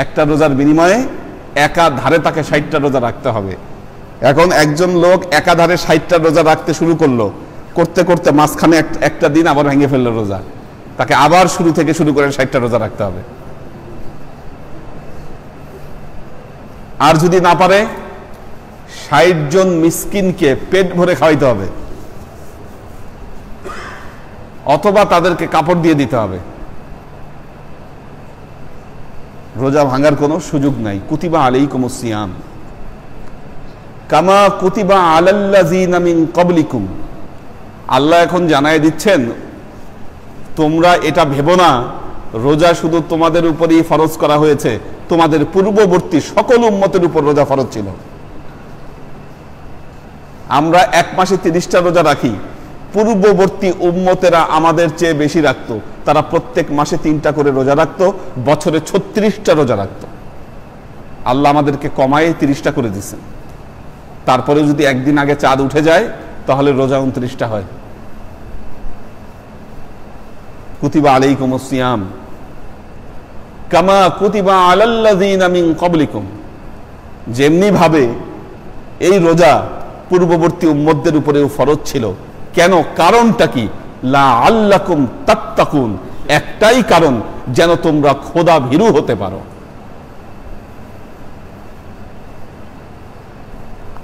একটা রোজার বিনিময়ে একাধারে তাকে ৬০টা রোজা রাখতে হবে এখন একজন লোক একাধারে ৬০টা রোজা রাখতে শুরু করলো করতে করতে মাঝখানে একটা দিন আবার ভেঙে ফেললো রোজা তাকে আবার শুরু থেকে শুরু করে ৬০টা রোজা রাখতে হবে আর যদি না পারে 60 জন মিসকিনকে পেট ভরে খাওয়াইতে হবে, অথবা তাদেরকে কাপড় দিয়ে দিতে হবে। রোজা ভাঙার কোনো সুযোগ নাই। কুতিবা আলাইকুমুস সিয়াম কামা কুতিবা আলাল্লাযিনা মিন ক্বাবলিকুম। আল্লাহ এখন জানায় দিচ্ছেন, তোমরা এটা ভেবো না রোজা শুধু তোমাদের উপরই ফরজ করা হয়েছে, তোমাদের পূর্ববর্তী সকল উম্মতের উপর রোজা ফরজ ছিল। আমরা এক মাসে 30টা রোজা রাখি, পূর্ববর্তী উম্মতেরা আমাদের চেয়ে বেশি রাখতো। তারা প্রত্যেক মাসে 3টা করে রোজা রাখতো, বছরে 36টা রোজা রাখতো। আল্লাহ আমাদেরকে কমায় 30টা করে দিচ্ছেন। তারপরে যদি একদিন আগে চাঁদ উঠে যায় তাহলে রোজা 29টা হয়। কুতিবা আলাইকুমুস সিয়াম কামা কুতিবা আলাল্লাযিনা মিন ক্বাবলিকুম। যেমনি ভাবে এই রোজা পূর্ববর্তী উম্মতদের উপরেও ফরজ ছিল। কেন? কারণটা কি? লাআল্লাকুম তাত্তাকুন, একটাই কারণ, যেন তোমরা খোদা ভীরু হতে পারো,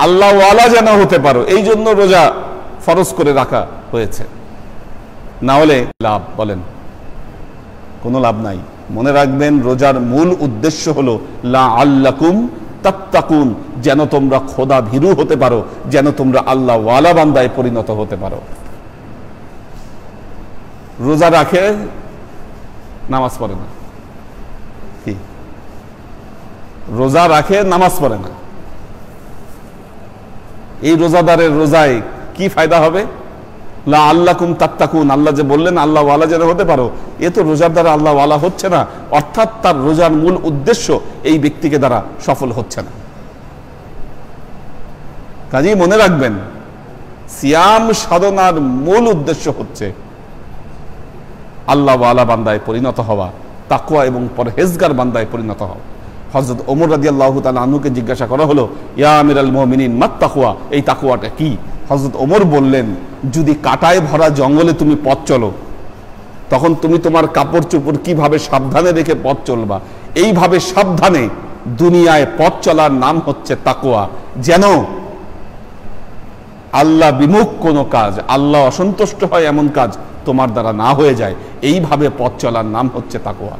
আল্লাহ ওয়ালা যেন হতে পারো। এই জন্য রোজা ফরজ করে রাখা হয়েছে। না হলে লাভ বলেন? কোনো লাভ নাই। মনে রাখবেন, রোজার মূল উদ্দেশ্য হলো লাআল্লাকুম তাত্তাকুন, যেন তোমরা খোদা ভীরু হতে পারো, যেন তোমরা আল্লাহ ওয়ালা বান্দায় পরিণত হতে পারো। রোজা রাখে নামাজ পড়ে না, কি? রোজা রাখে নামাজ পড়ে না, এই রোজাদারের রোজায় কি ফায়দা হবে? লাআল্লাকুম তাত্তাকুন, আল্লাহ যে বললেন আল্লাহ ওয়ালা যেন হতে পারো, এ তো রোজার দ্বারা আল্লাহ ওয়ালা হচ্ছে না, অর্থাৎ তার রোজার মূল উদ্দেশ্য এই ব্যক্তিকে দ্বারা সফল হচ্ছে না। কাজেই মনে রাখবেন, সিয়াম সাধনার মূল উদ্দেশ্য হচ্ছে আল্লাহ ওয়ালা বান্দায় পরিণত হওয়া, তাকওয়া এবং পরহেজগার বান্দায় পরিণত হওয়া। হযরত ওমর রাদিয়াল্লাহু তাআলা আনহুকে জিজ্ঞাসা করা হলো, ইয়া আমিরাল মুমিনিন মাত তাকওয়া, এই তাকওয়াটা কি? হযরত ওমর বললেন, যদি কাঁটায় ভরা জঙ্গলে তুমি পথ চলো, তখন তুমি তোমার কাপড় চোপড় কিভাবে সাবধানে রেখে পথ চলবা, এইভাবে সাবধানে দুনিয়ায় পথ চলার নাম হচ্ছে তাকওয়া। যেন আল্লাহ বিমুখ কোনো কাজ, আল্লাহ অসন্তুষ্ট হয় এমন কাজ তোমার দ্বারা না হয়ে যায়, এইভাবে পথ চলার নাম হচ্ছে তাকওয়া।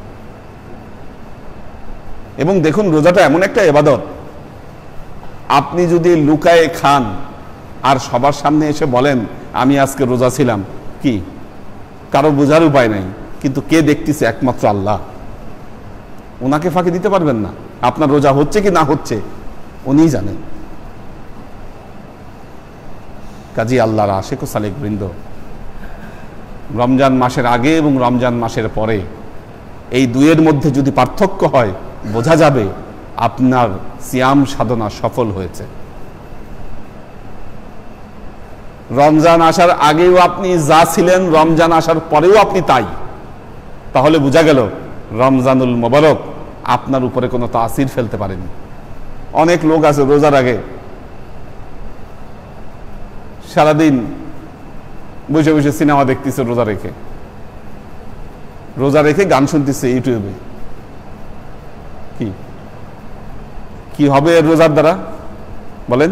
এবং দেখুন, রোজাটা এমন একটা ইবাদত, আপনি যদি লুকায়ে খান আর সবার সামনে এসে বলেন আমি আজকে রোজা ছিলাম, কি কারো বোঝার উপায় নাই, কিন্তু কে দেখতেছে? একমাত্র আল্লাহ। ওনাকে ফাঁকি দিতে পারবেন না। আপনার রোজা হচ্ছে কি না হচ্ছে উনিই জানেন। কাজী আল্লাহর আশিক ও সালেক বৃন্দ, রমজান মাসের আগে এবং রমজান মাসের পরে এই দুইয়ের মধ্যে যদি পার্থক্য হয়, বোঝা যাবে আপনার সিয়াম সাধনা সফল হয়েছে। রমজান আসার আগেও আপনি যা ছিলেন, রমজান আসার পরেও আপনি তাই, তাহলে বোঝা গেল রমজানুল মোবারক আপনার উপরে কোনো তাসির ফেলতে পারেনি। অনেক লোক আছে রোজার আগে সারাদিন বসে বসে সিনেমা দেখতেছে, রোজা রেখে গান শুনতেছে ইউটিউবে। কি হবে এর রোজার দ্বারা বলেন?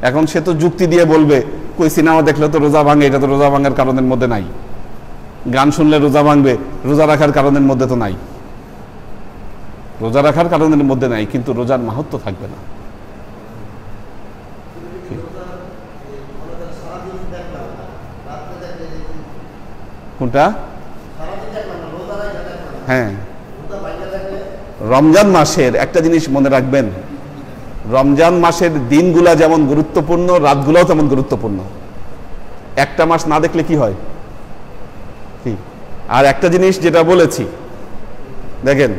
এখন সে তো যুক্তি দিয়ে বলবে, কই সিনেমা দেখলে তো রোজা ভাঙে, এটা তো রোজা ভাঙার কারণের মধ্যে নাই। গান শুনলে রোজা ভাঙবে, রোজা রাখার কারণের মধ্যে তো নাই। রোজা রাখার কারণের মধ্যে নাই, কিন্তু রোজার মাহাত্ম্য থাকবে না। কোনটা? হ্যাঁ, রমজান মাসের একটা জিনিস মনে রাখবেন, রমজান মাসের দিনগুলা যেমন গুরুত্বপূর্ণ, রাতগুলাও তেমন গুরুত্বপূর্ণ। একটা মাস না দেখলে কি হয়? আর একটা জিনিস যেটা বলেছি, দেখেন,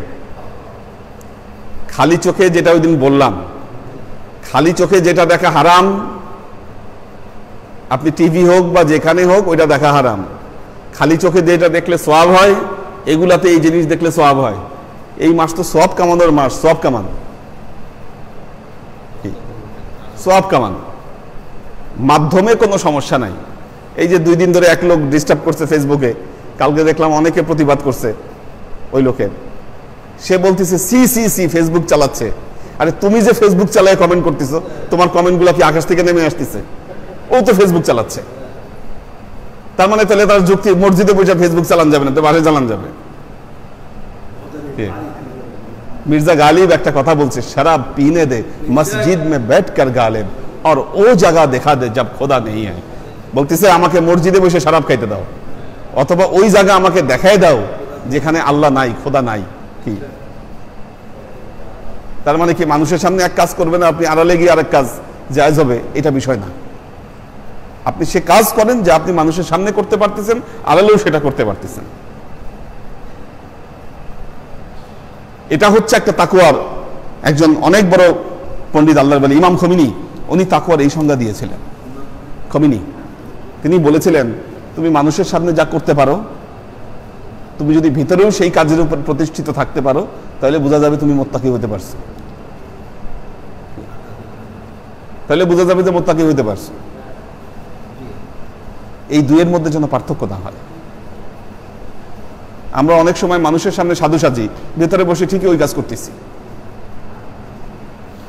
খালি চোখে যেটা ওই দিন বললাম, খালি চোখে যেটা দেখা হারাম, আপনি টিভি হোক বা যেখানে হোক ওইটা দেখা হারাম। খালি চোখে যেটা দেখলে সওয়াব হয়, এগুলাতে এই জিনিস দেখলে সওয়াব হয়। এই মাস তো সওয়াব কামানোর মাস, সওয়াব কামান, সওয়াব কামান। মাধ্যমে কোনো সমস্যা নাই। এই যে 2 দিন ধরে এক লোক ডিস্টার্ব করছে ফেসবুকে, কালকে দেখলাম অনেকে প্রতিবাদ করছে ওই লোকের। সে বলতেছে সি সি সি ফেসবুক চালাচ্ছে। আরে তুমি যে ফেসবুক চালায় কমেন্ট করতেছো, তোমার কমেন্টগুলো কি আকাশ থেকে নেমে আসতেছে? ও তো ফেসবুক চালাচ্ছে। তার মানে তাহলে তার যুক্তি, মসজিদে বসে ফেসবুক চালান যাবে না, তো বাসায় চালান যাবে। মির্জা গালিব একটা কথা বলছে, শরাব পিনে দে মসজিদ মে बैठ कर गालिब और वो जगह देखा दे जब खुदा नहीं है। বলতেছে আমাকে মসজিদে বসে শরাব খাইতে দাও, অথবা ওই জায়গা আমাকে দেখাই দাও যেখানে আল্লাহ নাই, খোদা নাই। কি তার মানে কি মানুষের সামনে এক কাজ করবেন, আপনি আড়ালে গিয়ে আরেক কাজ জায়েজ হবে, এটা বিষয় না। আপনি সে কাজ করেন যে আপনি মানুষের সামনে করতে পারতেছেন, আড়ালেও সেটা করতে পারতেছেন। এটা হচ্ছে একটা তাকওয়ার। একজন অনেক বড় পণ্ডিত, আল্লাহর ওলি ইমাম খমিনি, উনি তাকওয়ার এই সংজ্ঞা দিয়েছিলেন। খমিনি তিনি বলেছিলেন, তুমি মানুষের সামনে যা করতে পারো, তুমি যদি ভিতরেও সেই কাজের উপর প্রতিষ্ঠিত থাকতে পারো, তাহলে বোঝা যাবে তুমি মুত্তাকি হতে পারছো। তাহলে বোঝা যাবে যে মুত্তাকি হতে পারছো। এই দুইয়ের মধ্যে যেন পার্থক্য না হয়। আমরা অনেক সময় মানুষের সামনে সাধু সাজি, ভেতরে বসে ঠিকই ওই কাজ করতেছি।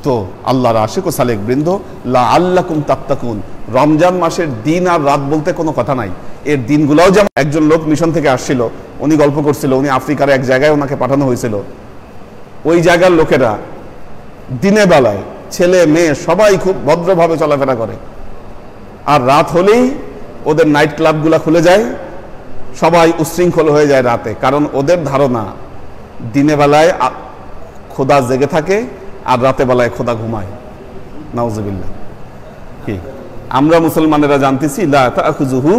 তো আল্লাহর আশিক ও সালেক বৃন্দ, লাআল্লাকুম তাত্তাকুন, রমজান মাসের দিন আর রাত বলতে কোনো কথা নাই। এর দিনগুলোও যেমন, একজন লোক মিশন থেকে আসছিল, উনি গল্প করছিল, উনি আফ্রিকার এক জায়গায় ওনাকে পাঠানো হয়েছিল। ওই জায়গার লোকেরা দিনে বেলায় ছেলে মেয়ে সবাই খুব ভদ্রভাবে চলাফেরা করে, আর রাত হলেই ওদের নাইট ক্লাবগুলো খুলে যায়, সবাই উশৃঙ্খল হয়ে যায় রাতে। কারণ ওদের ধারণা দিনে বেলায় খোদা জেগে থাকে আর রাতে বেলায় খোদা ঘুমায়। নাউজুবিল্লাহ। কি আমরা মুসলমানেরা জানতেছি, লা তাখুযুহু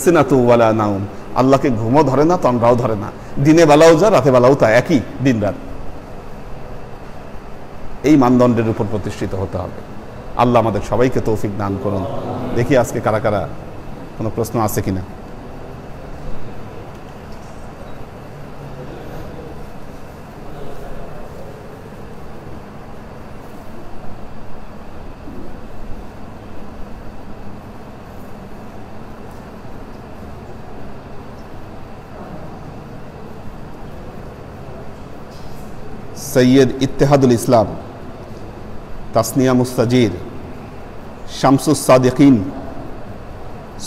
সিনাতু ওয়ালা নাউম, আল্লাহকে ঘুমও ধরে না, তন্দ্রাও ধরে না, দিনে বেলাও যা রাতে বেলাও তা, একই দিন রাত। এই মানদণ্ডের উপর প্রতিষ্ঠিত হতে হবে। আল্লাহ আমাদের সবাইকে তৌফিক দান করুন। দেখি আজকে কারা কারা কোনো প্রশ্ন আছে কিনা। সৈয়দ ইত্তেহাদুল ইসলাম, তাসনিয়া মুস্তাজির, শামসুস সাদিকিন,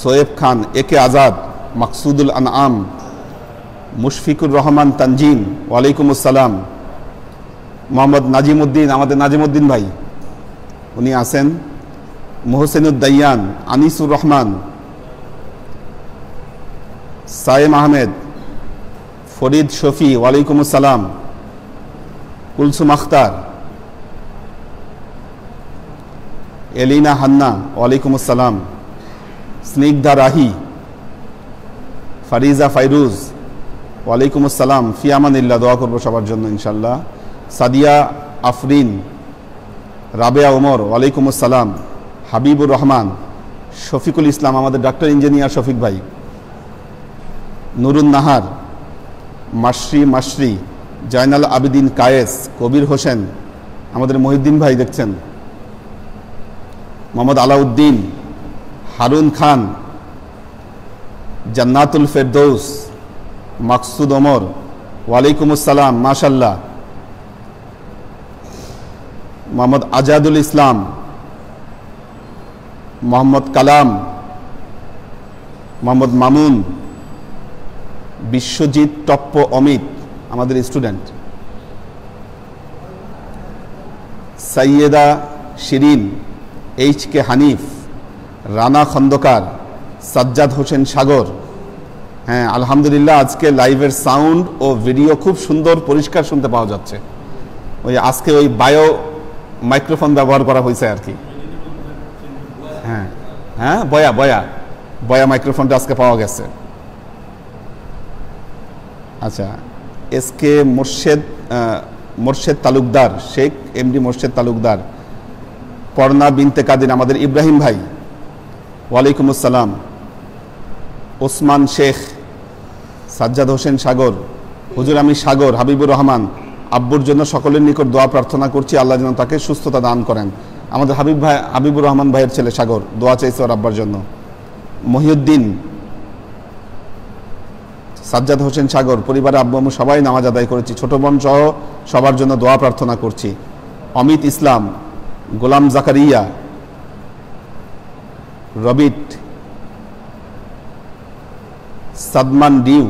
সোয়েব খান, একে আজাদ, মাকসুদুল আনআম, মুশফিকুর রহমান তানজিম, ওয়ালাইকুম আসসালাম। মোহাম্মদ নাজিমুদ্দিন, আমাদের নাজিমুদ্দিন ভাই উনি আছেন, মোহসেনুদ্দাইয়ান, আনিসুর রহমান, সায়েম আহমেদ, ফরিদ শফি, ওয়ালাইকুম আসসালাম, কুলসুম আখতার, এলিনা হান্না, ওয়ালাইকুম আসসালাম, স্নিগ্ধা রাহি, ফারিজা ফাইরুজ, ওয়ালাইকুম আসসালাম, ফিয়ামানিল্লাহ, দোয়া করবো সবার জন্য ইনশাল্লাহ। সাদিয়া আফরিন, রাবেয়া ওমর, ওয়ালাইকুম আসসালাম, হাবিবুর রহমান, শফিকুল ইসলাম, আমাদের ডাক্তার ইঞ্জিনিয়ার শফিক ভাই, নুরুন নাহার, মাসরি, জয়নাল আবিদিন কায়েস, কবির হোসেন, আমাদের মহিউদ্দিন ভাই দেখছেন, মোহাম্মদ আলাউদ্দিন, হারুন খান, জান্নাতুল ফেরদৌস, মাকসুদ ওমর, ওয়ালাইকুম আসসালাম, মাশাল্লাহ, মোহাম্মদ আজাদুল ইসলাম, মোহাম্মদ কালাম, মোহাম্মদ মামুন, বিশ্বজিৎ টপ্প অমিত, আমাদের student, Sayeda Shirin, H K Hanif, Rana Khandakar, Sajjad Hossain Sagar. হ্যাঁ আলহামদুলিল্লাহ, আজকে লাইভের সাউন্ড ও ভিডিও খুব সুন্দর পরিষ্কার শুনতে পাওয়া যাচ্ছে। ওই আজকে ওই বায়ো মাইক্রোফোন ব্যবহার করা হয়েছে আর কি। হ্যাঁ হ্যাঁ, বয়া মাইক্রোফোনটা আজকে পাওয়া গেছে। আচ্ছা, এসকে মোর্শেদ তালুকদার, শেখ এমডি মোর্শেদ তালুকদার, পর্ণা বিনতে কাদির, আমাদের ইব্রাহিম ভাই, ওয়ালাইকুম আসসালাম, ওসমান শেখ, সাজ্জাদ হোসেন সাগর, হুজুর আমি সাগর, হাবিবুর রহমান, আব্বুর জন্য সকলের নিকট দোয়া প্রার্থনা করছি, আল্লাহ যেন তাকে সুস্থতা দান করেন। আমাদের হাবিবুর রহমান ভাইয়ের ছেলে সাগর দোয়া চাইছে ওর আব্বার জন্য। মহিউদ্দিন, সাজ্জাদ হোসেন সাগর, পরিবারে আব্বু আম্মু সবাই নামাজ আদায় করেছি, ছোট বোন সহ সবার জন্য দোয়া প্রার্থনা করছি। অমিত ইসলাম, গোলাম জাকারিয়া, রবিট, সাদমান ডিউ।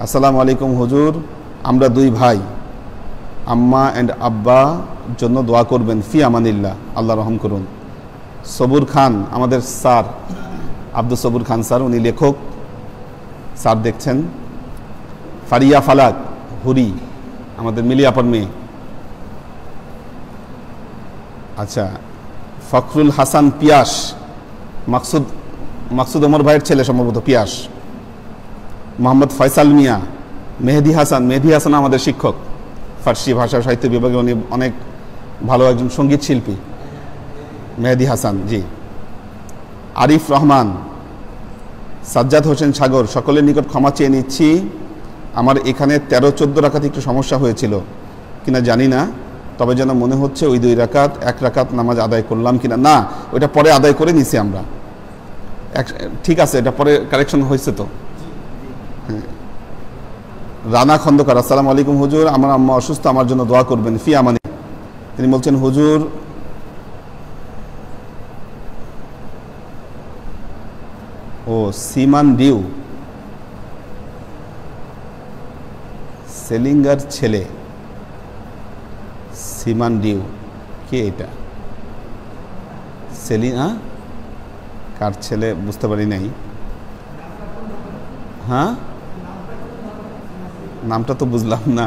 আসসালামু আলাইকুম হুজুর, আমরা দুই ভাই, আম্মা অ্যান্ড আব্বা জন্য দোয়া করবেন, ফি আমানিল্লাহ, আল্লাহ রহম করুন। সবুর খান, আমাদের স্যার আব্দুল সবুর খান স্যার, উনি লেখক, স্যার দেখছেন। ফারিয়া ফালাক হুরি, আমাদের মিলিয়াপার মেয়ে। আচ্ছা, ফখরুল হাসান পিয়াস, মাকসুদ ওমর ভাইয়ের ছেলে সম্ভবত পিয়াস। মোহাম্মদ ফয়সাল মিয়া, মেহেদি হাসান আমাদের শিক্ষক, ফার্সি ভাষা সাহিত্য বিভাগে উনি অনেক ভালো একজন সঙ্গীত শিল্পী, মেহেদি হাসান জি। আরিফ রহমান, সাজ্জাদ হোসেন সাগর, সকলের নিকট ক্ষমা চেয়ে নিচ্ছি, আমার এখানে 13-14 রাকাত একটু সমস্যা হয়েছিল কিনা জানি না, তবে যেন মনে হচ্ছে ওই 2 রাকাত 1 রাকাত নামাজ আদায় করলাম কিনা, না ওইটা পরে আদায় করে নিছি আমরা, ঠিক আছে, এটা পরে কারেকশন হয়েছে তো। রানা খন্দকার, আসসালামু আলাইকুম হুজুর, আমার আম্মা অসুস্থ, আমার জন্য দোয়া করবেন, ফি আমানি। তিনি বলছেন হুজুর ও সিমান ডিউ সেলিঙ্গার ছেলে, সিমান ডিউ কে এটা? সেলিনা কার ছেলে বুঝতে পারি নাই। হ্যাঁ, নামটা তো বুঝলাম না।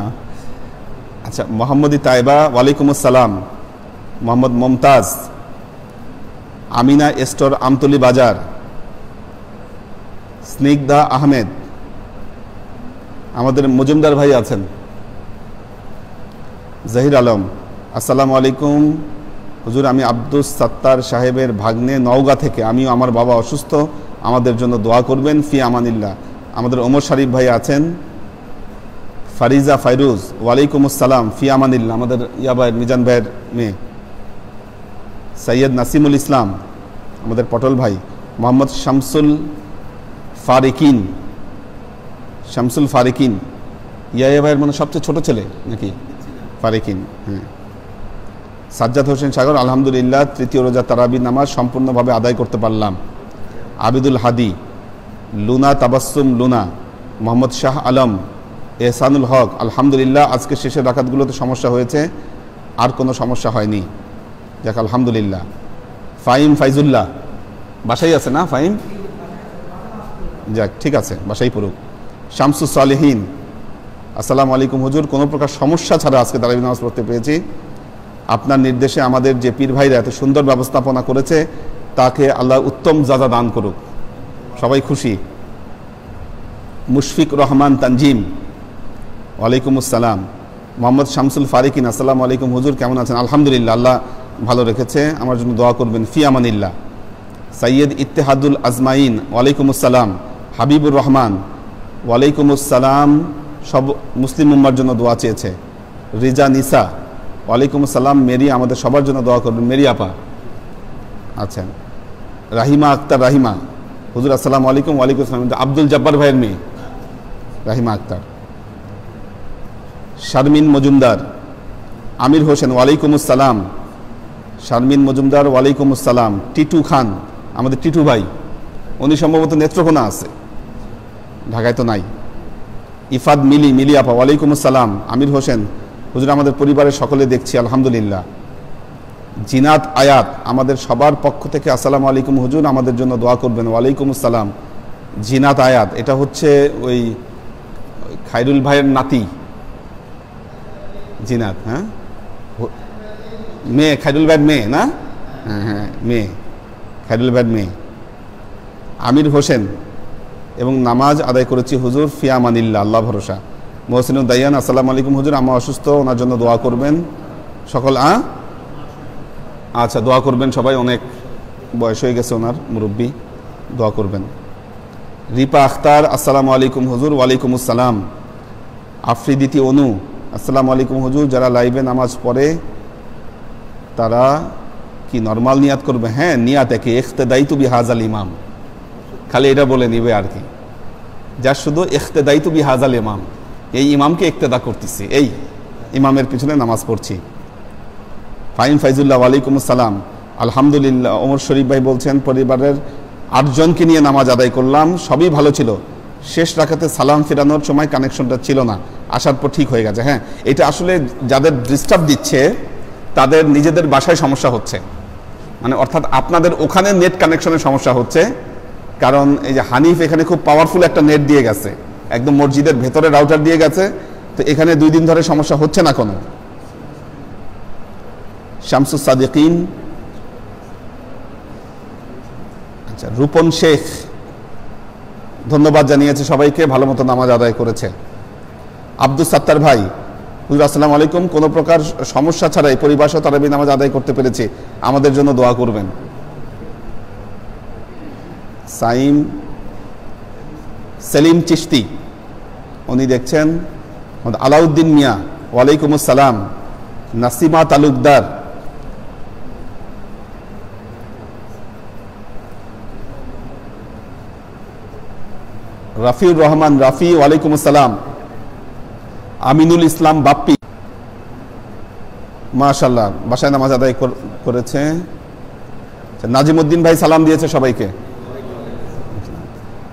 আচ্ছা, মোহাম্মদ তাইবা, ওয়ালাইকুম আসসালাম। মোহাম্মদ মমতাজ, আমিনা স্টোর, আমতলি বাজার। স্নিগ্ধা আহমেদ, আমাদের মজুমদার ভাই আছেন। জাহির আলম, আসসালামু আলাইকুম হুজুর, আমি আব্দুস সাত্তার সাহেবের ভাগ্নে, নওগাঁ থেকে, আমিও আমার বাবা অসুস্থ, আমাদের জন্য দোয়া করবেন, ফি আমানিল্লাহ। আমাদের ওমর শরীফ ভাই আছেন। ফারিজা ফাইরুজ, ওয়ালাইকুম আসসালাম, ফি আমানিল্লাহ, আমাদের ইয়া ভাইয়ের, মিজান ভাইয়ের মেয়ে। সৈয়দ নাসিমুল ইসলাম, আমাদের পটল ভাই। মোহাম্মদ শামসুল ফারিকিন, ইয়া ভাইয়ের মানে সবচেয়ে ছোট ছেলে নাকি ফারিকিন? হ্যাঁ। সাজ্জাদ হোসেন সাগর, আলহামদুলিল্লাহ 3য় রোজা তারাবি নামাজ সম্পূর্ণভাবে আদায় করতে পারলাম। আবিদুল হাদি, লুনা তাবাসসুম লুনা, মোহাম্মদ শাহ আলম, এহসানুল হক, আলহামদুলিল্লাহ আজকে শেষের রাকাতগুলোতে সমস্যা হয়েছে, আর কোনো সমস্যা হয়নি, যাক আলহামদুলিল্লাহ। ফাইম ফাইজুল্লাহ, বাসাই আছে না ফাইম? যাক ঠিক আছে, বাসাই পড়ুক। শামসুস সালেহীন, আসসালামু আলাইকুম হুজুর, কোনো প্রকার সমস্যা ছাড়া আজকে তারাবি নামাজ পড়তে পেরেছি। আপনার নির্দেশে আমাদের যে পীর ভাইরা এত সুন্দর ব্যবস্থাপনা করেছে, তাকে আল্লাহ উত্তম যাজা দান করুক, সবাই খুশি। মুশফিক রহমান তানজিম, ওয়ালাইকুম আসসালাম। মোহাম্মদ শামসুল ফারিকিন, আসসালামু আলাইকুম হুজুর, কেমন আছেন? আলহামদুলিল্লাহ, আল্লাহ ভালো রেখেছে, আমার জন্য দোয়া করবেন, ফি আমানিল্লাহ। সৈয়দ ইত্তেহাদুল আজমাইন, ওয়ালাইকুম আসসালাম। হাবিবুর রহমান, ওয়ালাইকুম আসসালাম, সব মুসলিম উম্মার জন্য দোয়া চেয়েছে। রিজা নিসা, ওয়ালাইকুম আসসালাম, মেরি, আমাদের সবার জন্য দোয়া করবেন, মেরি আপা। আচ্ছা, রাহিমা আক্তার, রাহিমা হুজুর আসসালামু আলাইকুম। ওয়ালাইকুম আসসালাম, আব্দুল জব্বার ভাইয়ের মেয়ে রাহিমা আক্তার। শারমিন মজুমদার, আমির হোসেন, ওয়ালাইকুম আসসালাম। শারমিন মজুমদার, ওয়ালাইকুম আসসালাম। টিটু খান, আমাদের টিটু ভাই, উনি সম্ভবত নেত্রকোনা আছে, ঢাকায় তো নাই। ইফাদ মিলি আপা, ওয়ালাইকুম আসসালাম। আমির হোসেন, হুজুর আমাদের পরিবারের সকলে দেখছি, আলহামদুলিল্লাহ। জিনাত আয়াত, আমাদের সবার পক্ষ থেকে আসসালামু আলাইকুম হুজুর, আমাদের জন্য দোয়া করবেন, ওয়ালাইকুম আসসালাম। জিনাত আয়াত, এটা হচ্ছে ওই খায়রুল ভাইয়ের নাতি জিনাত, হ্যাঁ মেয়ে, খায়রুল ভাইয়ের মেয়ে না? হ্যাঁ মেয়ে, খায়রুল ভাইয়ের মেয়ে। আমির হোসেন, এবং নামাজ আদায় করেছি হুজুর, ফি আমানিল্লাহ, আল্লাহ ভরসা। মোহসিনুল দাইয়ান, আসসালামু আলাইকুম হুজুর, আমা অসুস্থ, ওনার জন্য দোয়া করবেন সকল। আচ্ছা, দোয়া করবেন সবাই, অনেক বয়স হয়ে গেছে ওনার, মুরব্বী, দোয়া করবেন। রিপা আখতার, আসসালামু আলাইকুম হুজুর, ওয়ালাইকুম আসসালাম। আফ্রিদিতি অনু, আসসালামু আলাইকুম হুজুর, যারা লাইভে নামাজ পড়ে তারা কি নরমাল নিয়াত করবে? হ্যাঁ, নিয়াত একই, ইখতিদাইতু বিহাজাল ইমাম, খালি এটা বলে নিবে আর কি, যার শুধু ইখতিদাইতু বিহাজাল ইমাম, এই ইমামকে ইক্তেদা করতেছি, এই ইমামের পিছনে নামাজ পড়ছি। ফাইম ফাইজুল্লাহ ওয়ালাইকুম আসসালাম। আলহামদুলিল্লাহ। ওমর শরীফ ভাই বলছেন পরিবারের 8 জনকে নিয়ে নামাজ আদায় করলাম, সবই ভালো ছিল, শেষ রাকাতে সালাম ফেরানোর সময় কানেকশনটা ছিল না, আসার পর ঠিক হয়ে গেছে। হ্যাঁ, এটা আসলে যাদের ডিস্টার্ব দিচ্ছে তাদের নিজেদের বাসায় সমস্যা হচ্ছে, মানে অর্থাৎ আপনাদের ওখানে নেট কানেকশনের সমস্যা হচ্ছে। কারণ এই যে হানিফ এখানে খুব পাওয়ারফুল একটা নেট দিয়ে গেছে, একদম মসজিদের ভেতরে রাউটার দিয়ে গেছে, তো এখানে 2 দিন ধরে সমস্যা হচ্ছে না কোনো। শামসুস সাদিকিন, আচ্ছা, রূপন শেখ ধন্যবাদ জানিয়েছে সবাইকে, ভালো মতো নামাজ আদায় করেছে। আব্দুল সাত্তার ভাই, হুজুর আসসালামু আলাইকুম, কোনো প্রকার সমস্যা ছাড়াই পরিবার সহ তারাবি নামাজ আদায় করতে পেরেছি, আমাদের জন্য দোয়া করবেন। সাইম সেলিম চিশতি উনি দেখছেন। আলাউদ্দিন মিয়া ওয়ালাইকুম আসসালাম। নাসিমা তালুকদার, রাফিউর রহমান রাফি ওয়ালাইকুম আসসালাম। আমিনুল ইসলাম বাপ্পি মাশাআল্লাহ বাসায় নামাজ আদায় করেছে। নাজিমউদ্দিন ভাই সালাম দিয়েছে সবাইকে।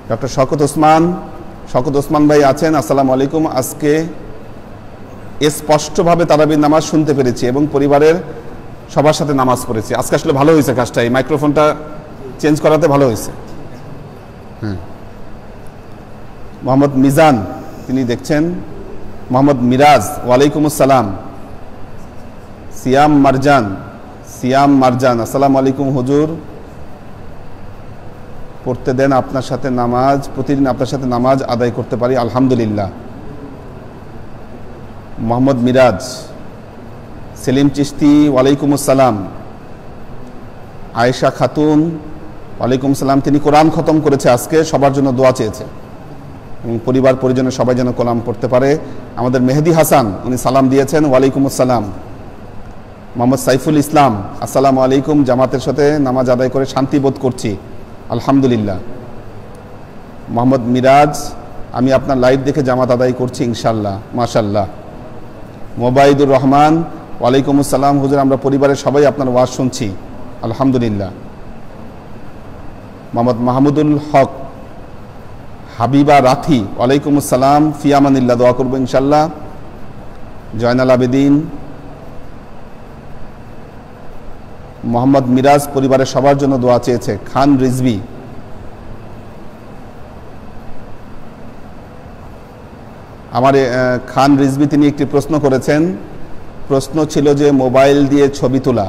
ডক্টর শওকত ওসমান ভাই আছেন, আসসালামু আলাইকুম। আজকে স্পষ্টভাবে তারাবির নামাজ শুনতে পেরেছি এবং পরিবারের সবার সাথে নামাজ পড়েছি। আজকে আসলে ভালো হয়েছে কাজটা, এই মাইক্রোফোনটা চেঞ্জ করাতে ভালো হয়েছে। হ্যাঁ, মোহাম্মদ মিজান তিনি দেখছেন। মোহাম্মদ মিরাজ ওয়ালাইকুম আসসালাম। সিয়াম মারজান আসসালামু আলাইকুম হুজুর, পড়তে দেন আপনার সাথে নামাজ, প্রতিদিন আপনার সাথে নামাজ আদায় করতে পারি আলহামদুলিল্লাহ। মোহাম্মদ মিরাজ। সেলিম চিশতি ওয়ালাইকুম আসসালাম। আয়েশা খাতুন ওয়ালাইকুম সালাম, তিনি কোরআন খতম করেছে আজকে, সবার জন্য দোয়া চেয়েছে এবং পরিবার পরিজনের সবাই যেন কোরআন পড়তে পারে। আমাদের মেহেদি হাসান উনি সালাম দিয়েছেন, ওয়ালাইকুম আসসালাম। মোহাম্মদ সাইফুল ইসলাম আসসালামু আলাইকুম, জামাতের সাথে নামাজ আদায় করে শান্তি বোধ করছি আলহামদুলিল্লাহ। মোহাম্মদ মিরাজ, আমি আপনার লাইভ দেখে জামাত আদায় করছি ইনশাল্লাহ মাশাল্লাহ। মোবাইদুর রহমান ওয়ালাইকুম আসসালাম হুজুর, আমরা পরিবারের সবাই আপনার ওয়াজ শুনছি আলহামদুলিল্লাহ। মোহাম্মদ মাহমুদুল হক হাবিবা রাথি ওয়ালাইকুম আসসালাম, ফিয়ামানিল্লাহ, দোয়া করবো ইনশাল্লাহ। জয়নাল আবেদিন, মোহাম্মদ মিরাজ পরিবারের সবার জন্য দোয়া চেয়েছে। খান রিজভি, খান রিজভি তিনি একটি প্রশ্ন করেছেন। প্রশ্ন ছিল যে মোবাইল দিয়ে ছবি তোলা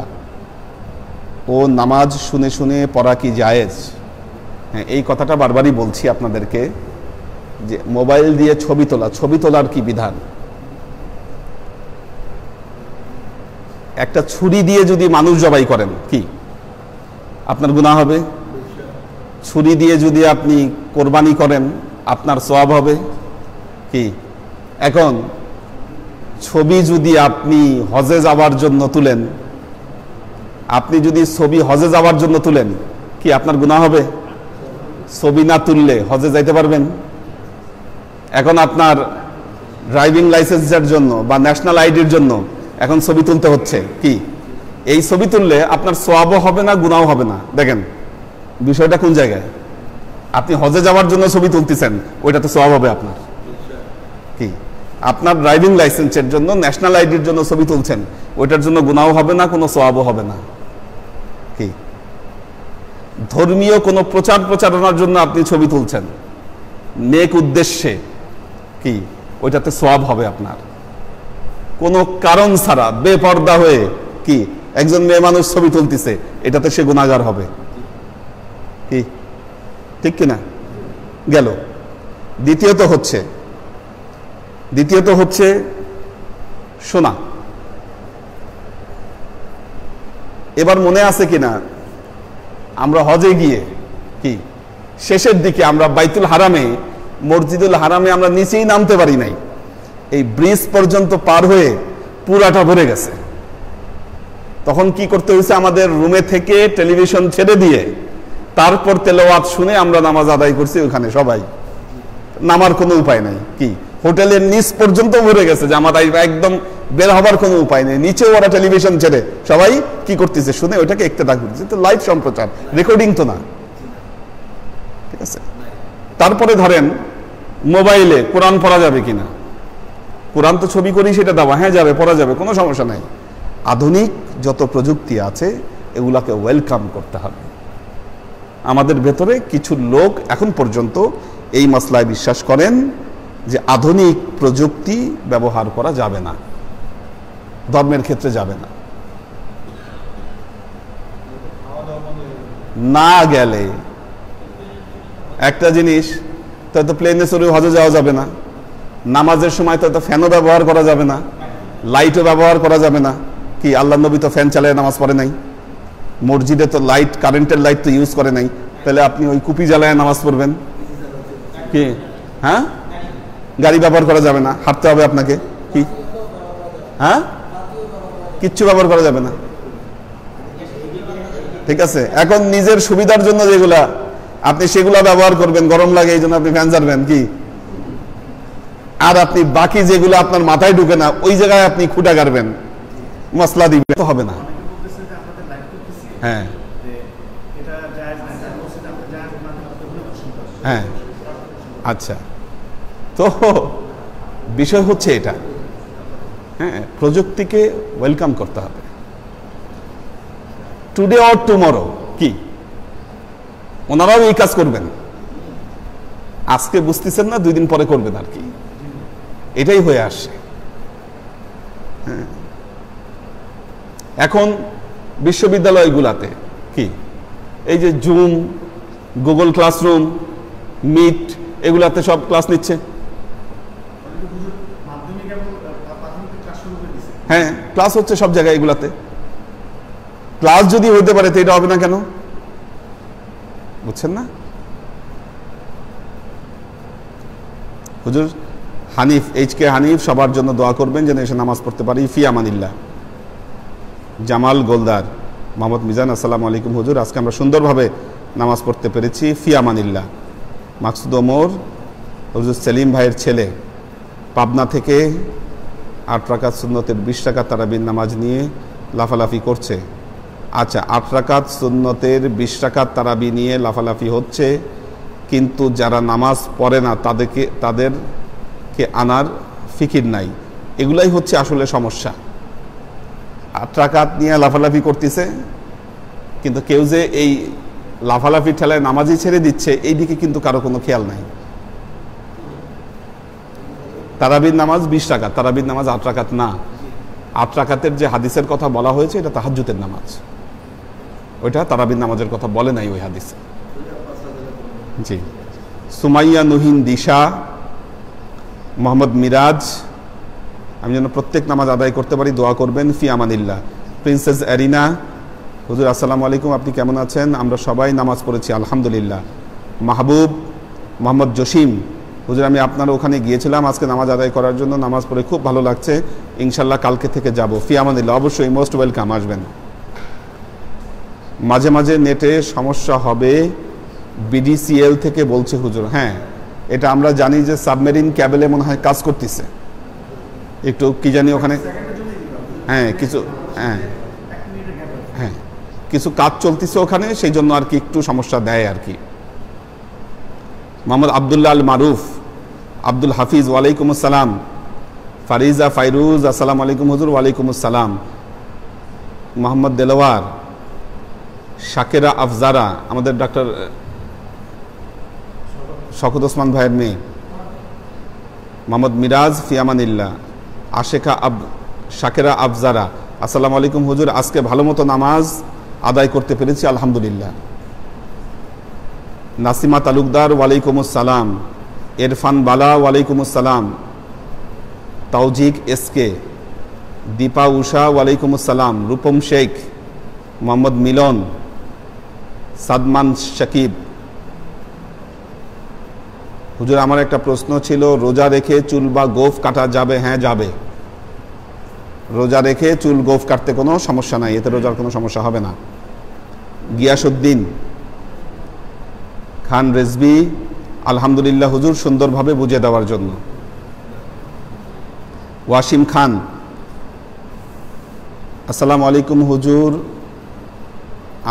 ও নামাজ শুনে শুনে পড়া কি জায়েজ? হ্যাঁ, এই কথাটা বারবারই বলছি আপনাদেরকে যে মোবাইল দিয়ে ছবি তোলার কি বিধান। একটা ছুরি দিয়ে যদি মানুষ জবাই করেন কি আপনার গুনাহ হবে? ছুরি দিয়ে যদি আপনি কোরবানি করেন আপনার সওয়াব হবে কি? এখন ছবি যদি আপনি হজে যাওয়ার জন্য তুলেন, আপনি যদি ছবি হজে যাওয়ার জন্য তুলেন কি আপনার গুনাহ হবে? ছবি না তুললে হজে যাইতে পারবেন? এখন আপনার ড্রাইভিং লাইসেন্সের জন্য বা ন্যাশনাল আইডির জন্য এখন ছবি তুলতে হচ্ছে কি? এই ছবি তুললে আপনার সওয়াবও হবে না, গুনাহও হবে না। দেখেন বিষয়টা কোন জায়গায়। আপনি হজে যাওয়ার জন্য ছবি তুলতেছেন, ওইটাতে সওয়াব হবে আপনার কি? আপনার ড্রাইভিং লাইসেন্সের জন্য, ন্যাশনাল আইডির জন্য ছবি তুলছেন, ওইটার জন্য গুনাহও হবে না, কোনো সওয়াবও হবে না কি? ধর্মীয় কোনো প্রচারণার জন্য আপনি ছবি তুলছেন নেক উদ্দেশ্যে কি? ওইটাতে সওয়াব হবে আপনার। কোনো কারণ ছাড়া বেপরদা হয়ে কি একজন মেয়ে মানুষ ছবি তুলতেছে, এটাতে সে গুনাহগার হবে কি? ঠিক কিনা? গেল। দ্বিতীয়ত হচ্ছে শোনা। এবার মনে আছে কিনা আমরা হজে গিয়ে কি শেষের দিকে আমরা বাইতুল হারামে, মসজিদুল হারামে আমরা নিচেই নামতে পারি নাই, এই ব্রিজ পর্যন্ত পার হয়ে পুরাটা ভরে গেছে। তখন কি করতে হয়েছে? আমাদের রুমে থেকে টেলিভিশন ছেড়ে দিয়ে তারপর তেলাওয়াত শুনে আমরা নামাজ আদায় করছি ওখানে সবাই। নামার কোনো উপায় নাই কি? হোটেলের নিচ পর্যন্ত ভরে গেছে, জামাত একদম বের হবার কোনো উপায় নেই, নিচে ওরা টেলিভিশন ছেড়ে সবাই কি করতেছে শুনে ওইটাকে ইক্তেদা করতেছে, তো লাইভ সম্প্রচার, রেকর্ডিং তো না। ঠিক আছে, তারপরে ধরেন মোবাইলে কোরআন পড়া যাবে কিনা, কোরআন তো ছবি করেই সেটা দেওয়া, হ্যাঁ যাবে, পড়া যাবে, কোনো সমস্যা নাই। আধুনিক যত প্রযুক্তি আছে এগুলাকে ওয়েলকাম করতে হবে। আমাদের ভেতরে কিছু লোক এখন পর্যন্ত এই মাসলায় বিশ্বাস করেন যে আধুনিক প্রযুক্তি ব্যবহার করা যাবে না, ধর্মের ক্ষেত্রে যাবে না। না গেলে একটা জিনিস, তো প্লেনে চড়ে হজে যাওয়া যাবে না, নামাজের সময় তো ফ্যানও ব্যবহার করা যাবে না, লাইটও ব্যবহার করা যাবে না। কি আল্লাহ নবী তো ফ্যান চালায় নামাজ পড়ে নাই, মসজিদে তো লাইট, কারেন্টের লাইট তো ইউজ করে নাই, তাহলে আপনি ওই কুপি জ্বালায় নামাজ পড়বেন কি? হ্যাঁ, গাড়ি ব্যবহার করা যাবে না, হাঁটতে হবে আপনাকে। কি হ্যাঁ, কিচ্ছু ব্যবহার করা যাবে না। ঠিক আছে, এখন নিজের সুবিধার জন্য যেগুলা আপনি সেগুলা ব্যবহার করবেন, গরম লাগে এই জন্য আপনি ফ্যান জ্বালবেন কি, আর আপনি বাকি যেগুলো আপনার মাথায় ঢুকে না ওই জায়গায় আপনি খুঁটা গাড়বেন, মশলা দিবেন, তো হবে না। হ্যাঁ হ্যাঁ, আচ্ছা, তো বিষয় হচ্ছে এটা, হ্যাঁ, প্রযুক্তিকে ওয়েলকাম করতে হবে। টুডে অর টুমরো কি ওনারাও এই কাজ করবেন, আজকে বুঝতেছেন না, 2 দিন পরে করবেন আর কি, এটাই হয়ে আসছে। হ্যাঁ, এখন বিশ্ববিদ্যালয়গুলাতে কি এই যে জুম, গুগল ক্লাসরুম, মিট, এগুলাতে সব ক্লাস নিচ্ছে। হ্যাঁ, ক্লাস হচ্ছে সব জায়গায়, এগুলাতে ক্লাস যদি হইতে পারে তো এটা হবে না কেন? বুঝছেন না? হুজুর হানিফ, এইচকে হানিফ সবার জন্য দোয়া করবেন যেন এসে নামাজ পড়তে পারি, ফি আমানিল্লাহ। জামাল গোলদার, মোহাম্মদ মিজান, আসসালামু আলাইকুম হুজুর, আজকে আমরা সুন্দরভাবে নামাজ পড়তে পেরেছি, ফি আমানিল্লাহ। মাকসুদ ওমর, হুজুর সেলিম ভাইয়ের ছেলে পাবনা থেকে 8 রাকাত সুন্নতের 20 রাকাত তারাবির নামাজ নিয়ে লাফালাফি করছে। আচ্ছা, 8 রাকাত সুন্নতের 20 রাকাত তারাবি নিয়ে লাফালাফি হচ্ছে, কিন্তু যারা নামাজ পড়ে না তাদেরকে আনার ফিকির নাই, এগুলাই হচ্ছে আসলে সমস্যা। 8 রাকাত নিয়ে লাফালাফি করতেছে, কিন্তু কেউ যে এই লাফালাফি ঠেলায় নামাজই ছেড়ে দিচ্ছে এই দিকে কিন্তু কারো কোনো খেয়াল নাই। তারাবির নামাজ 20 রাকাত, তারাবির নামাজ 8 রাকাত না। 8 রাকাতের যে হাদিসের কথা বলা হয়েছে এটা তাহাজ্জুদের নামাজ, ওইটা তারাবির নামাজের কথা বলে নাই ওই হাদিসে। জি, সুমাইয়া নুহিন দিশা, মোহাম্মদ মিরাজ, আমি যেন প্রত্যেক নামাজ আদায় করতে পারি দোয়া করবেন, ফি আমানিল্লাহ। প্রিন্সেস এরিনা, হুজুর আসসালামু আলাইকুম, আপনি কেমন আছেন? আমরা সবাই নামাজ পড়েছি আলহামদুলিল্লাহ। মাহবুব মোহাম্মদ জসিম, হুজুর আমি আপনার ওখানে গিয়েছিলাম আজকে নামাজ আদায় করার জন্য, নামাজ পড়ে খুব ভালো লাগছে, ইনশাল্লাহ কালকে থেকে যাব, ফি আমানিল্লাহ। অবশ্যই, মোস্ট ওয়েলকাম, আসবেন। মাঝে মাঝে নেটে সমস্যা হবে, বিডিসিএল থেকে বলছে হুজুর। হ্যাঁ, এটা আমরা জানি যে সাবমেরিন ক্যাবেলে মনে হয় কাজ করতেছে, একটু কি জানি ওখানে, হ্যাঁ কিছু, হ্যাঁ হ্যাঁ কিছু কাজ চলতেছে ওখানে, সেই জন্য আর কি একটু সমস্যা দেয় আর কি। মোহাম্মদ আবদুল্লাহ আল মারুফ, আব্দুল হাফিজ, ওয়ালাইকুম আসসালাম। ফারিজা ফাইরুজ, আসসালামু আলাইকুম হুজুর। ওয়ালাইকুম আসসালাম। মোহাম্মদ দেলোয়ার, শাকেরা আফজারা, আমাদের ডাক্তার শওকত ওসমান ভাইয়ের মেয়ে। মোহাম্মদ মিরাজ, ফিয়ামানিল্লাহ। আশেখা শাকেরা আফজারা, আসসালামু আলাইকুম হুজুর, আজকে ভালো মতো নামাজ আদায় করতে পেরেছি আলহামদুলিল্লাহ। নাসিমা তালুকদার, ওয়ালাইকুম আসসালাম। ইরফান বালা, ওয়ালাইকুম আসসালাম। তাওজিক এসকে, দীপা উষা, ওয়ালাইকুম আসসালাম। রূপম শেখ, মোহাম্মদ মিলন, সাদমান শাকিব। হুজুর আমার একটা প্রশ্ন ছিল, রোজা রেখে চুল বা গোফ কাটা যাবে? হ্যাঁ যাবে, রোজা রেখে চুল গোফ কাটতে কোনো সমস্যা নাই, এতে রোজার কোনো সমস্যা হবে না। গিয়াসউদ্দিন খান রেজবি, আলহামদুলিল্লাহ হুজুর সুন্দরভাবে বুঝিয়ে দেওয়ার জন্য। ওয়াসিম খান, আসসালামু আলাইকুম হুজুর,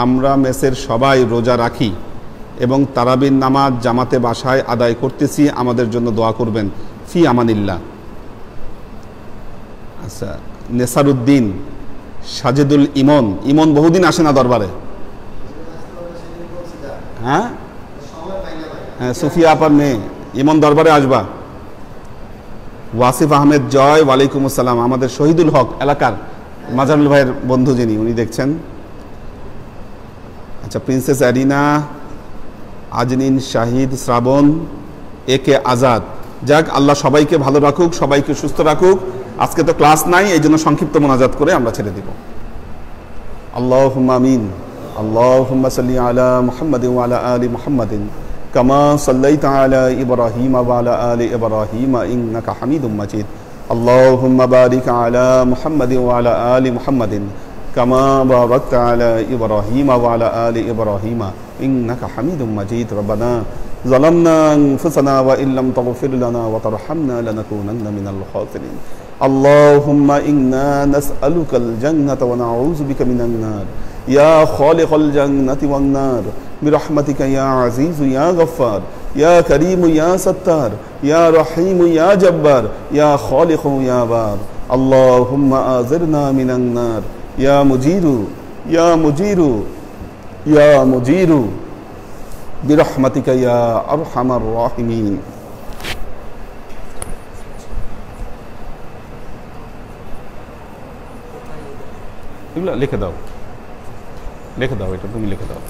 আমরা মেসের সবাই রোজা রাখি এবং তারাবির নামাজ জামাতে বাসায় আদায় করতেছি, আমাদের জন্য দোয়া করবেন, ফি আমানিল্লাহ। আচ্ছা, নেসারউদ্দিন, সাজেদুল ইমন বহুদিন আসে না দরবারে। হ্যাঁ হ্যাঁ, সুফিয়া আপার মেয়ে ইমন দরবারে আসবা। ওয়াসিফ আহমেদ জয়, ওয়ালাইকুম আসসালাম। আমাদের শহীদুল হক এলাকার মাজারুল ভাইয়ের বন্ধু যিনি, উনি দেখছেন। আচ্ছা, প্রিন্সেস অ্যারিনা, আজনিন, শাহিদ, শ্রাবণ, এ কে আজাদ। যাক, আল্লাহ সবাইকে ভালো রাখুক, সবাইকে সুস্থ রাখুক। আজকে তো ক্লাস নাই, এই জন্য সংক্ষিপ্ত মোনাজাত করে আমরা ছেড়ে দিব। আল্লাহুম্মা আমিন। আল্লাহুম্মা সাল্লি আলা মুহাম্মাদিন ওয়া আলা আলি মুহাম্মাদিন কামা সাল্লাইতা আলা ইব্রাহিম ওয়া আলা আলি ইব্রাহিম ইন্নাকা হামিদুম মাজিদ। আল্লাহুম্মা বারিক আলা মুহাম্মাদিন ওয়া আলা আলি মুহাম্মাদিন কামা বারাকতা আলা ইব্রাহিম ওয়া আলা আলি ইব্রাহিম ইন্নাকা হামিদুম মাজিদ। রব্বানা ظلمنا أنفسنا وإن لم تغفر لنا وترحمنا لنكونن من الخاسرين. اللهم إنا نسألك الجنة ونعوذ بك من النار يا خالق الجنة والنار برحمتك يا عزيز يا غفار يا كريم يا ستار يا رحيم يا جبار يا خالق يا بار. اللهم آزرنا من النار يا مجير يا مجير يا مجير برحمتك يا أرحم الراحمين. লিখে দাও, এটা তুমি লিখে দাও।